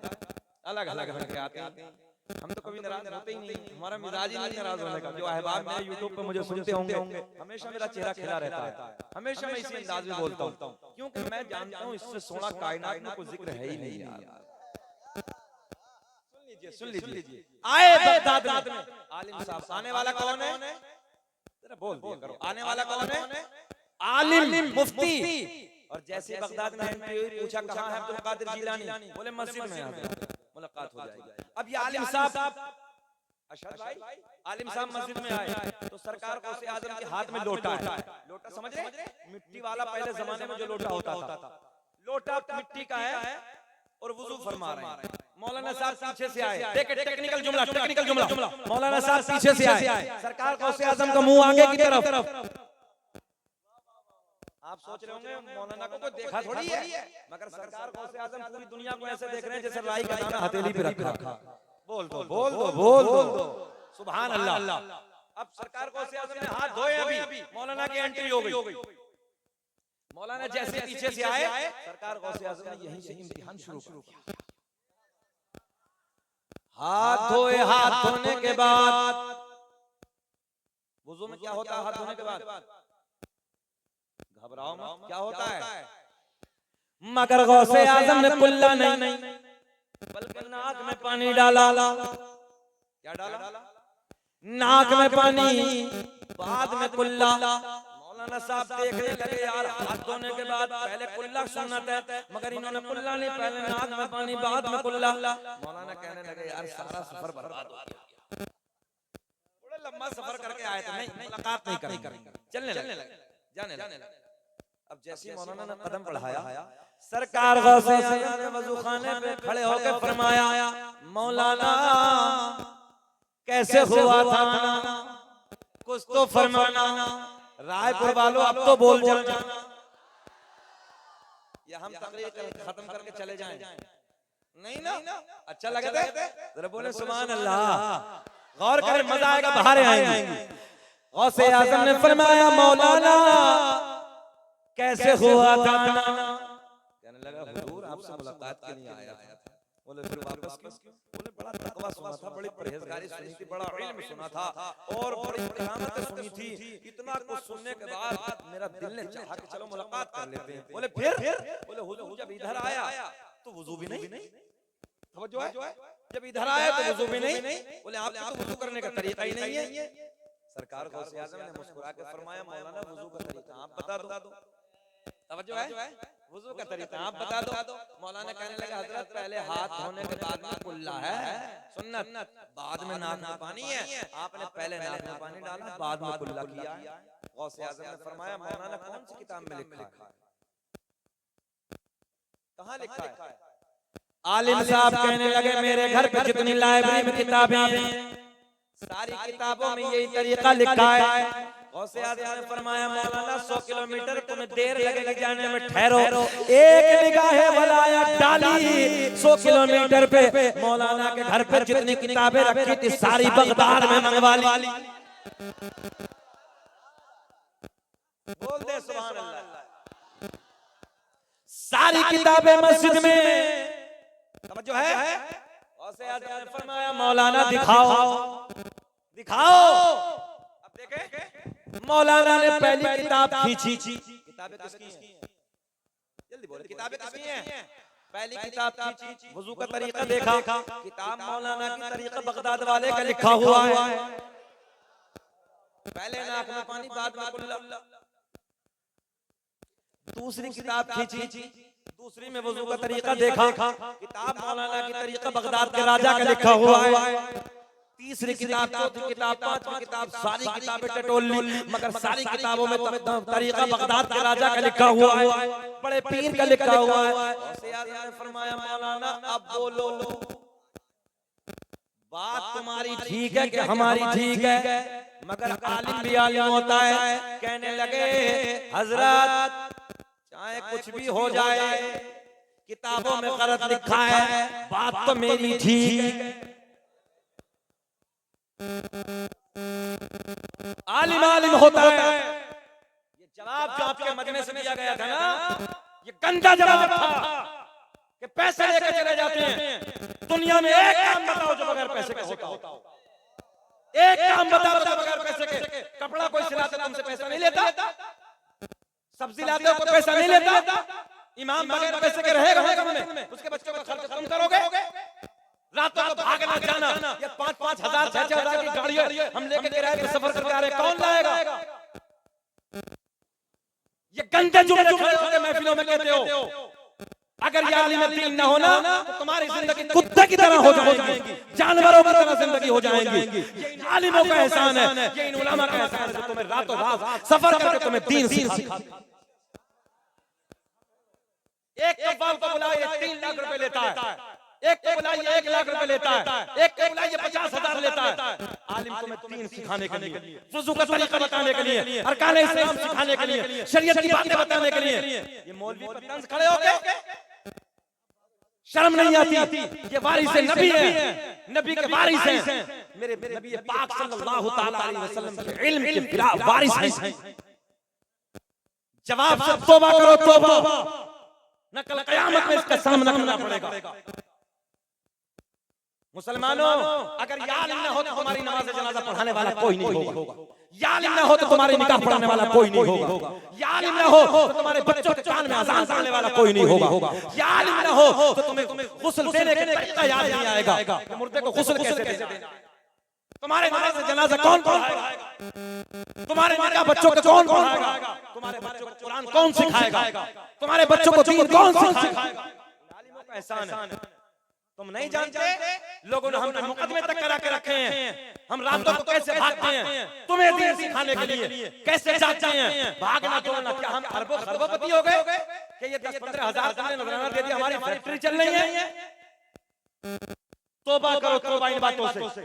अलग अलग रंग के आते हैं। हम तो कभी नाराज होते ही नहीं, हमारा मिजाज ही नहीं नाराज होने का। जो अहबाब मेरे यूट्यूब पे मुझे सुनते होंगे, हमेशा मेरा चेहरा खिला रहता है, हमेशा मैं इसी अंदाज में बोलता हूँ, क्योंकि मैं जानता हूँ इससे सोना कायनात में कोई जिक्र है ही नहीं यार। सुन लीजिए आए बगदाद में आलिम साहब। आने वाला कौन है? जरा बोल दिया करो, आने वाला कौन है? आलिम मुफ्ती। और जैसे बगदाद में पूछा कहाँ है अब्दुल कादिर जिलानी, बोले मस्जिद में, मुलाकात हो जाएगी। अब ये आलिम साहब, अशरफ भाई, आलिम साहब मस्जिद में आए तो सरकार गौसे आज़म के हाथ में लोटा है। लोटा समझ रहे? मिट्टी वाला, पहले जमाने में जो लोटा होता था, लोटा मिट्टी का है और वुजू फरमा रहे हैं। मौलाना साहब पीछे से आए, देखिए टेक्निकल जुमला, मौलाना साहब पीछे से आए, सरकार गौसे आज़म का मुंह आगे की तरफ। आप सोच रहे होंगे मौलाना को कोई देखा थोड़ी है, मगर सरकार गौसे आज़म पूरी दुनिया को ऐसे देख रहे हैं जैसे राई का दाना हथेली पे रखा। बोल दो सुभान अल्लाह। अब सरकार गौसे आज़म ने हाथ धोए, अभी मौलाना की एंट्री हो गई। मौलाना जैसे पीछे से आए, सरकार गौसे आज़म ने यहीं से इम्तिहान शुरू किया। हाथ धोए, हाथ धोने के बाद वुजू में क्या होता है? हाथ धोने के बाद घबराओ मत, क्या होता है? मगर गौसे आज़म ने कुल्ला नहीं, बल्कि नाक में पानी डाला। क्या डाला? नाक में पानी, बाद में कुल्ला। मौलाना साहब देखने लगे यार, हाथ धोने के बाद पहले कुल्ला सुन्नत है, मगर इन्होंने कुल्ला नहीं, पहले नाक में पानी बाद में कुल्ला। मौलाना कहने लगे यार सारा सफर बर्बाद हो गया, बड़ा लंबा सफर करके आए थे, नहीं मुलाकात नहीं करेंगे, चलने लगे, जाने लगे। अब जैसे मौलाना ने कदम बढ़ाया, सरकार गौसे आज़म ने वज़ू खाने पे खड़े होकर फरमाया, मौलाना कैसे हुआ था कुछ तो फरमाना। रायपुर वालों अब तो बोल जाना, या हम तकरीर खत्म करके चले जाएं? नहीं ना, अच्छा लगे थे? जरा बोले सुभान अल्लाह, गौर करें, मजा आएगा, बाहर आएंगे। गौसे आज़म ने फरमाया, मौलाना कैसे हुआ था? कहने लगा हुजूर आपसे मुलाकात के लिए आया था। बोले फिर वापस क्यों? बोले बड़ा तकवा सुना था, बड़ी परहेजगारी सुनी थी, बड़ा इल्म सुना था और बड़ी करामतें सुनी थी। इतना कुछ सुनने के बाद मेरा दिल ने चाहा कि चलो मुलाकात कर लेते हैं। बोले फिर? बोले हुजूर जब इधर आया तो वुजू भी नहीं। तवज्जो है, जब इधर आए तो वुजू भी नहीं, बोले आपको तो वुजू करने का तरीका ही नहीं है। सरकार गौसे आज़म ने मुस्कुरा के फरमाया मौलाना वुजू का तरीका आप बता दो। तवज्जो है, वुजू का तरीका आप बता दो। मौलाना कहने लगा हजरत पहले हाथ धोने के बाद में कुल्ला है सुन्नत, बाद में नाक में पानी है, आपने पहले नाक में पानी डाला बाद में कुल्ला किया। गौसे आज़म ने फरमाया मौलाना कौन सी किताब में लिखा है, कहाँ लिखा है? आलिम साहब कहने लगे मेरे घर पे जितनी लाइब्रेरी में किताबें हैं सारी किताबों में यही तरीका लिखा है। गौसे आज़म ने फरमाया मौलाना 100 किलोमीटर तुम्हें देर लगेगी जाने में, ठहरो एक निगाहे वलाया डाली 100 किलोमीटर पे मौलाना के घर पे जितनी किताबें रखी थी सारी बगदाद में मंगवा ली। बोल दे सुभान अल्लाह। सारी किताबें मस्जिद में, समझो है। गौसे आज़म ने फरमाया मौलाना दिखाओ। अब देखें मौलाना ने पहली किताब खींची। किताबें किसकी हैं? जल्दी बोले किताबें किसकी हैं? पहली किताब खींची, वुजू का तरीका देखा, किताब मौलाना की तरीका बगदाद वाले का लिखा हुआ है। पहले नाक में पानी बाद में कुल्ला। दूसरी किताब खींची, दूसरी में वुजू का तरीका देखा, किताब मौलाना की तरीका बगदाद के राजा का लिखा हुआ है। तीसरी किताब, चौथी किताब, पांचवी किताब, सारी किताबें टटोल ली, मगर सारी किताबों में तरीका बगदाद के राजा का लिखा हुआ है, बड़े पीर का लिखा हुआ है। गौसे आज़म ने फरमाया मौलाना अब बोलो, बात तुम्हारी ठीक है कि हमारी ठीक है, मगर आलिम भी आलिम होता है। कहने लगे हजरत चाहे कुछ भी हो जाए किताबों में गलत लिखा है, बात तो मेरी ठीक है। आलिम होता है। ये जवाब जो आपके मजमे से दिया गया था ना, ये गंदा जवाब था कि पैसे लेकर चले जाते हैं। दुनिया में एक काम बताओ जो बगैर पैसे के होता हो। एक काम बताओ जो बगैर पैसे के। कपड़ा कोई सिलाता तुमसे पैसा नहीं लेता, सब्जी लाते हो कोई पैसा नहीं लेता, इमाम बगैर पैसे के रहेगा में, उसके बच्चों का खर्च तुम करोगे। रातों को भागना जाना, ये 5-5 हजार 6-6 हजार की गाड़ियां हम लेके किराए पे सफर करके आ रहे, कौन लाएगा? ये गंदे जुमले खड़े महफिलों में कहते हो। अगर ये आलिम दीन न होना तो तुम्हारी जिंदगी कुत्ते की तरह हो जाएगी, जानवरों की तरह जिंदगी हो जाएगी। ये आलिमों का एहसान है, ये इन उलमा का एहसान है जो तुम्हें रातों रात सफर करके तुम्हें दीन सिखाते। एक कव्वाल को बुलाइए 3 लाख रुपए लेता है, एक को बुलाइए 1 लाख रुपए लेता है, एक को बुलाइए 50,000 लेता है। आलिम तुम्हें दीन सिखाने के लिए, वुजू का तरीका बताने के लिए, अरकान इस्लाम सिखाने के लिए, शरीयत की बातें बताने के लिए। ये मौलवी पर तंज खड़े होके शर्म नहीं आती? ये वारिस नबी है, नबी के वारिस हैं, मेरे नबी पाक सल्लल्लाहु तआला अलैहि वसल्लम के इल्म के वारिस हैं। जवाब से तौबा करो, तौबा, न कल क़यामत में इसका सामना करना पड़ेगा। मुसलमानों, अगर या आलिम न हो तो तुम्हारी नमाज जनाजा पढ़ाने वाला कोई नहीं होगा, या आलिम न हो तो तुम्हारी निकाह पढ़ाने वाला कोई नहीं होगा, या आलिम न हो तो तुम्हारे बच्चों के कान में अज़ान पढ़ने वाला कोई नहीं होगा, या आलिम न हो तो तुम्हें गुस्ल देने का तरीका याद नहीं आएगा कि मुर्दे को गुस्ल कैसे देना है। तुम्हारे नमाज जनाजा कौन पढ़ाएगा? तुम्हारे निकाह बच्चों को कौन पढ़ाएगा? तुम्हारे बच्चों को कुरान कौन सिखाएगा? तुम्हारे बच्चों को दीन कौन सिखाएगा? आलिमों का एहसान है। तुम नहीं जानते, लोगों ने हमने मुकदमे तक करा के रखे हैं, हम रातों को कैसे भागते हैं तुम्हें दीन सिखाने के लिए, कैसे जाते हैं भागना दौड़ना। क्या हम अरबों खरबोपति हो गए कि ये 10-15 हजार तुमने नजराना दे दिया, हमारी फैक्ट्री चल रही है? तौबा करो, तौबा इन बातों से।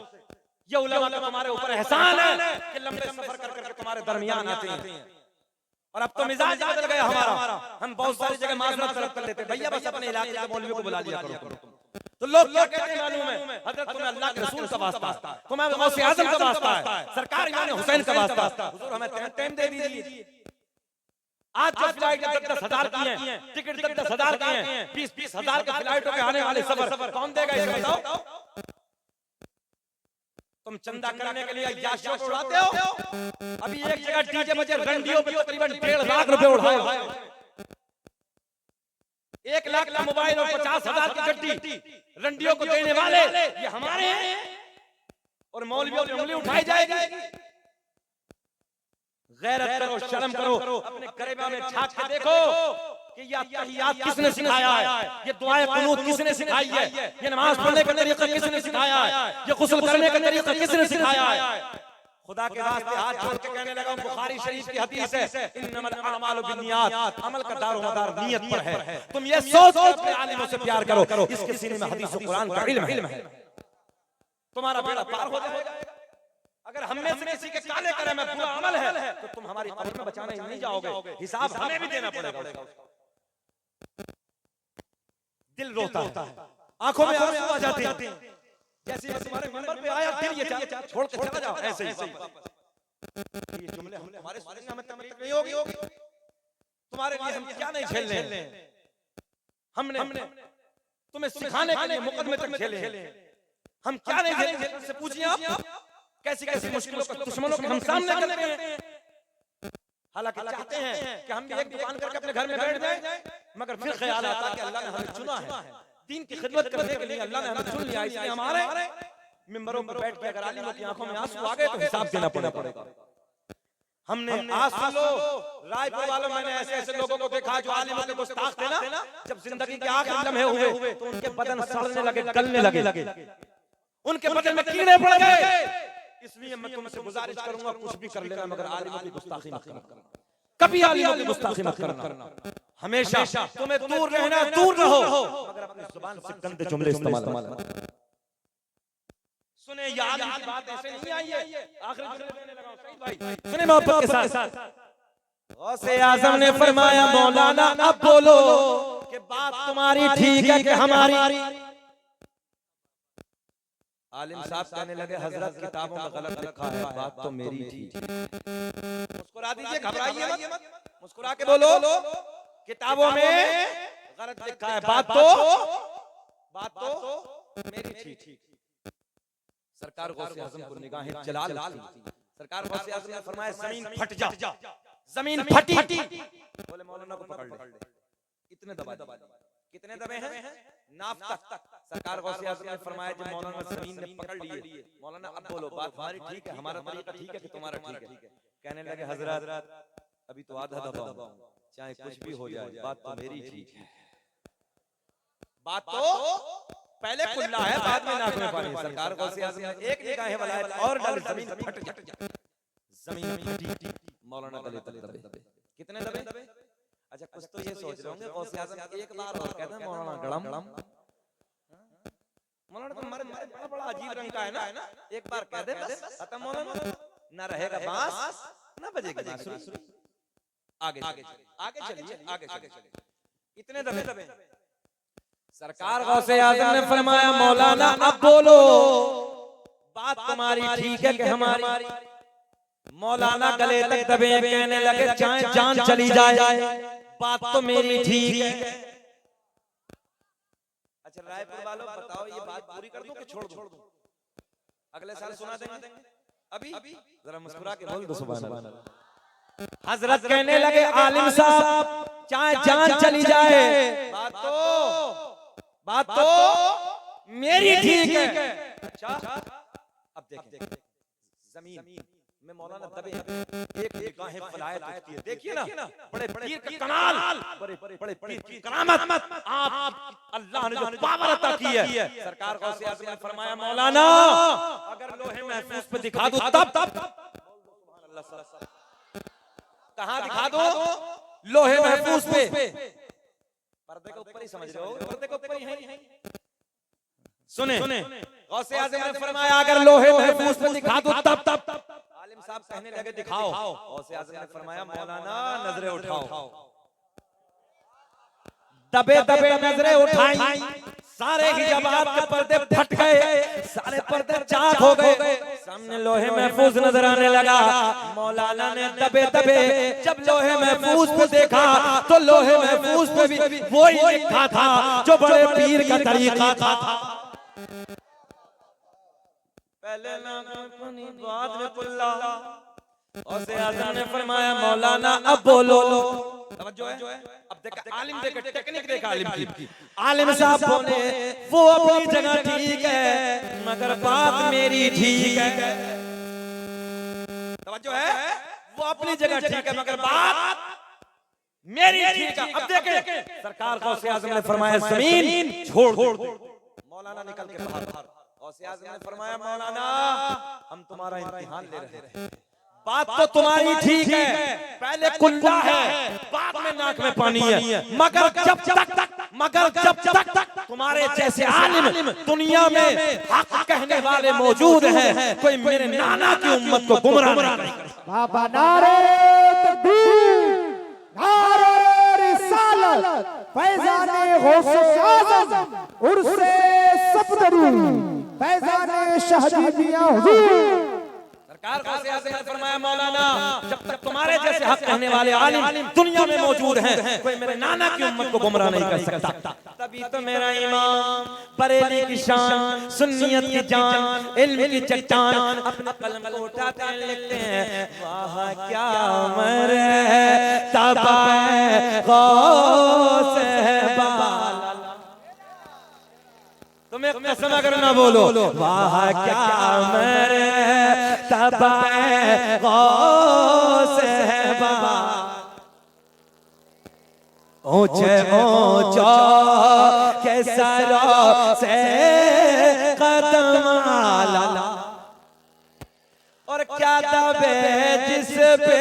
ये उलमा का तुम्हारे ऊपर एहसान है कि लंबे सफर करके तुम्हारे दरमियान आते हैं। और अब तो मिजाज बदल गया हमारा, हम बहुत सारी जगह माजरत तलब कर लेते हैं, भैया बस अपने इलाके के मौलवी को बुला लिया करो। तो लोग क्या कहते हैं मालूम है? हजरत तुम्हें अल्लाह के रसूल का वास्ता है, तुम्हें गौसे आज़म का वास्ता है, सरकार इमाम हुसैन का वास्ता है, हुजूर हमें टाइम दे दीजिए। आज जो फ्लाइट 10-10 हजार की हैं, टिकट 10-10 हजार की हैं, 20-20 हजार के फ्लाइटों के आने वाले सफर कौन देगा इसे बताओ? तुम चंदा करने के लिए याशियों को उड़ाते हो। अभी एक जगह डीजे बजे रंडियों पे तकरीबन 1.5 लाख रुपए उड़ाए, 1 लाख का मोबाइल और 50,000 की गड्डी रंडियों को देने वाले ये हमारे हैं और मौलवियों की उंगली उठाई जाएगी। गैरत करो, शर्म करो, अपने गरीबा में झांक के देखो कि ये तहियात किसने सिखाया है, ये दुआए कुनूत किसने सिखाई है, ये नमाज पढ़ने का तरीका किसने सिखाया है, ये गुस्ल करने का तरीका किसने सिखाया है। खुदा के वास्ते हाथ जोड़ के कहने लगा, बुखारी शरीफ की हदीस है, इन्नमल अमालु बिन्नियात, अमल का दारोमदार नियत पर है। तुम ये सोच के अपने आलिमों से प्यार करो, इसके सीने में हदीस और कुरान का इल्म है, तुम्हारा बेड़ा पार हो जाएगा। अगर हम में से किसी के काले करे में बुरा अमल है तो तुम हमारी कब्र में बचाने नहीं जाओगे, हिसाब हमें भी देना पड़ेगा। दिल रोता है, आंखों में आंसू आ जाते हैं, जैसे मैं तुम्हारे मंबर पे आया दिल ये छोड़ के चला जाओ, ऐसे ही ये जुमले हम तुम्हारे सुनने में तक नहीं होगी। तुम्हारे लिए हम क्या नहीं झेल रहे, हमने तुम्हें सिखाने के लिए मुकदमे तक झेले, हम क्या नहीं झेले से पूछिए आप, कैसी कैसी मुश्किलों को दुश्मनों के हम सामने करते हैं। हालांकि चाहते हैं कि हम भी एक दुकान करके अपने घर में बैठ जाएं, मगर फिर ख्याल आता है कि अल्लाह ने हमें चुना है दीन की खिदमत करने के लिए, अल्लाह ने हमें चुन लिया, इसलिए हमारे मिंबरों पर बैठ के अगर आलिमों की आंखों में आंसू आ गए तो हिसाब देना पड़ेगा। हमने आज सुन लो, रायपुर वालों मैंने ऐसे ऐसे लोगों को देखा जो आलिमों के गुस्ताख थे ना, जब जिंदगी के आखिरी लम्हे हुए तो उनके बदन सड़ने लगे, गलने लगे, उनके बदन में कीड़े पड़ गए। इसलिए मैं तुमसे गुजारिश करूंगा, कुछ भी कर लेना मगर आलिमों की गुस्ताखी मत करना, कभी आलिमों की गुस्ताखी मत करना, हमेशा तुम्हें दूर रहना, दूर रहो, मगर अपनी जुबान से गंदे जुमले इस्तेमाल मत। सुने यार की बात ऐसे नहीं आई है, आखिरी जुमले देने लगा हूं शहीद भाई, सुने मोहब्बत के साथ। गौसे आजम ने फरमाया, मौलाना अब बोलो कि बात तुम्हारी ठीक है कि हमारी। आलिम साहब कहने लगे, हजरत किताबों में गलत लिखा है, बात तो मेरी थी। मुस्कुरा दीजिए, घबराइए मत, मुस्कुरा के बोलो, किताबों में गलत लिखा है, बात तो मेरी थी। सरकार गौसे आजम को निगाहें जलाल थी। सरकार गौसे आजम ने फरमाया, जमीन फट जा, जमीन फटी, बोले मौलाना को पकड़ ले, इतने दबा दिए। कितने दबे हैं? नाफ तक। सरकार गौसे आजम ने फरमाया, जब मौलाना जमीन ने पकड़ लिए, मौलाना अब बोलो, बात हमारी ठीक है, हमारा तरीका ठीक है कि तुम्हारा ठीक है? कहने लगे, हजरत अभी तो आधा दबाऊं, चाहे कुछ भी हो जाए, बात तो मेरी ठीक है। बात तो पहले खुला है, बाद में नाक में पानी। सरकार गौसे आजम ने एक निगाह वलायत और डाल, जमीन फट जा, जमीन फटी, मौलाना गले तले दबे। कितने दबे? अच्छा, कुछ तो ये सोच रहे होंगे, गौसे आजम एक बार और कहते हैं, मौलाना गड़म। मौलाना तो हमारे बड़ा अजीब रंग का है ना, एक बार कह दे बस खत्म, मौलाना ना रहेगा बांस ना बजेगी बांसुरी। आगे चलिए। इतने दबे। सरकार गौसे आजम ने फरमाया, मौलाना अब बोलो, बात तुम्हारी ठीक है कि हमारी? मौलाना गले तक दबे, कहने लगे, चाहे जान चली जाए, बात तो मेरी ठीक है। अच्छा रायपुर वालों बताओ, ये बात पूरी कर दूं कि छोड़ दूं? अगले साल सुना देंगे, अभी जरा मुस्कुरा के बोल दो सुभान अल्लाह। हजरत कहने लगे, आलिम साहब चाहे जान चली जाए, बात तो मेरी ठीक है। अच्छा अब देखिए, जमीन में मौलाना दबे, एक निगाहें फलायत होती है, देखिए ना, बड़े पीर का कमाल, बड़े पीर की करामत, आप अल्लाह ने जो पावर अता की है। सरकार गौसे आजम ने फरमाया, मौलाना अगर लोहे महफूज पे दिखा दूं तब सुभान अल्लाह, कहां दिखा दो? लोहे महफूज पे, पर्दे के ऊपर ही समझ रहे हो, पर्दे के ऊपर ही है। सुने गौसे आजम ने फरमाया, अगर लोहे महफूज पे दिखा दूं तब आलिम साहब कहने लगे, दिखाओ। गौसे आजम ने फरमाया, मौलाना नजरें उठाओ। दबे नजरें उठाई, सारे हिजाबात के पर्दे फट गए, सारे पर्दे चाक हो गए, सामने लोहे महफूज नजर आने लगा। मौलाना ने दबे जब लोहे महफूज पे देखा तो लोहे महफूज पे भी वही लिखा था जो बड़े पीर का तरीका था। पहले नानी बाद में कुल्ला। गौसे आजम ने फरमाया, मौलाना अब बोलो, तवज्जो है, अब देखा आलिम देखा टेक्निक देखा आलिम की। आलिम साहब बोले वो अपनी जगह ठीक है मगर बात मेरी ठीक है। तवज्जो है, वो अपनी जगह ठीक है मगर बात मेरी ठीक है। अब देखें सरकार गौसे आज़म ने फरमाया जमीन छोड़ दो। मौलाना निकल के बाहर, गौसे आज़म ने फरमाया मौलाना हम तुम्हारा इम्तिहान ले रहे हैं। बात तो तुम्हारी ठीक है, पहले कुल्ला है बाद में नाक में पानी है, मगर जब तक तुम्हारे जैसे आलिम दुनिया में हक कहने वाले मौजूद हैं, कोई मेरे नाना की उम्मत को गुमराह नहीं करेगा। बाबा नारे तकबीर, नारे रिसालत, फैज़ाने गौसे आज़म, उर्से सफदरी, फैज़ाने शहदीदिया हुजूर। सरकार गौसे आज़म ने फरमाया मौलाना जब तक तुम्हारे जैसे हक कहने वाले आलिम दुनिया में मौजूद हैं, कोई मेरे नाना की उम्मत को गुमराह नहीं कर सकता। तभी तो मेरा इमाम बरेली की शान, सुन्नियत की जान, इल्म की चट्टान अपने कलम को उठाते हैं, लिखते हैं वाह क्या मर्तबा गौसे बाला। तुम्हें कसम अगर ना बोलो वाह क्या मर्तबा गौसे बाला। ऊंचे ऊंचा के सरों से कदम आला, और क्या दबे जिस पे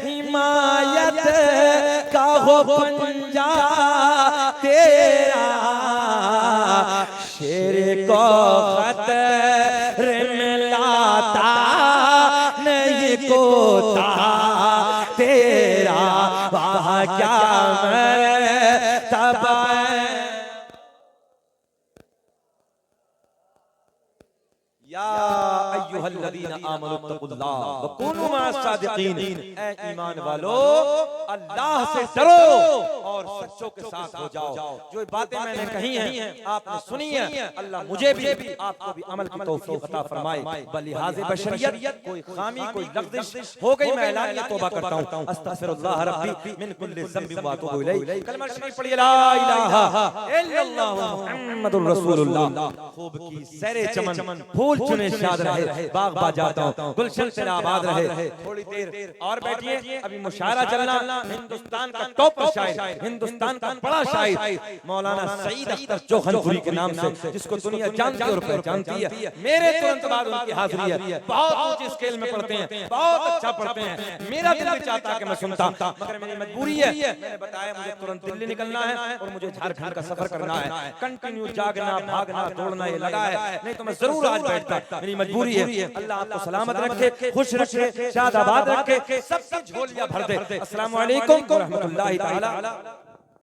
हिमायत का हो पंजा तेरा, शेर को खतरे में लाता नहीं कोता तेरा, वाह क्या मर्तबा। या अय्युहल्लज़ीना आमनु तक़ुल्लाह व कूनू मअस-सादिक़ीन, ऐ ईमान वालो अल्लाह से डरो और सच्चों के साथ हो जाओ। जो बातें मैंने कही हैं आपने सुनी है, अल्लाह मुझे भी आपको भी अमल की तौफीक अता फरमाए। बलिहाज़े बशरियत कोई खामी कोई लग़ज़िश हो गई मैं ऐलानिया तौबा करता हूं, अस्तग़फिरुल्लाह रब्बी मिन कुल्लि ज़ंबिन व अतूबु इलैह। कलमा शरीफ पढ़िए ला इलाहा इल्लल्लाह मुहम्मदुर रसूलुल्लाह। खूब की सैरे चमन फूल चुने शाद रहे, बाग बाजाता हूं गुलशन से आबाद रहे। थोड़ी देर और बैठिए, अभी मुशायरा चलना। हिंदुस्तान का टॉप शायर, हिंदुस्तान का बड़ा शायर मौलाना सईद अख्तर चौखनपुरी के नाम से, जिसको दुनिया जानती और पहचानती है, मेरे तुरंत बाद उनकी हाजिरी है। बहुत ऊंचे स्केल में पढ़ते हैं, बहुत अच्छा पढ़ते हैं। मेरा दिल भी चाहता कि मैं सुनता, मगर मेरी मजबूरी है। मैंने बताया मुझे तुरंत दिल्ली निकलना है और मुझे झारखंड का सफर करना है। कंटिन्यू जागना भागना दौड़ना ये लगा है, नहीं तो मैं जरूर आज बैठता। मेरी मजबूरी है। अल्लाह आपको सलामत रखे, खुश रखे, शादाबाद रखे, सबसे झोलियां भर दे। अस्सलामु अलैकुम व रहमतुल्लाहि तआला।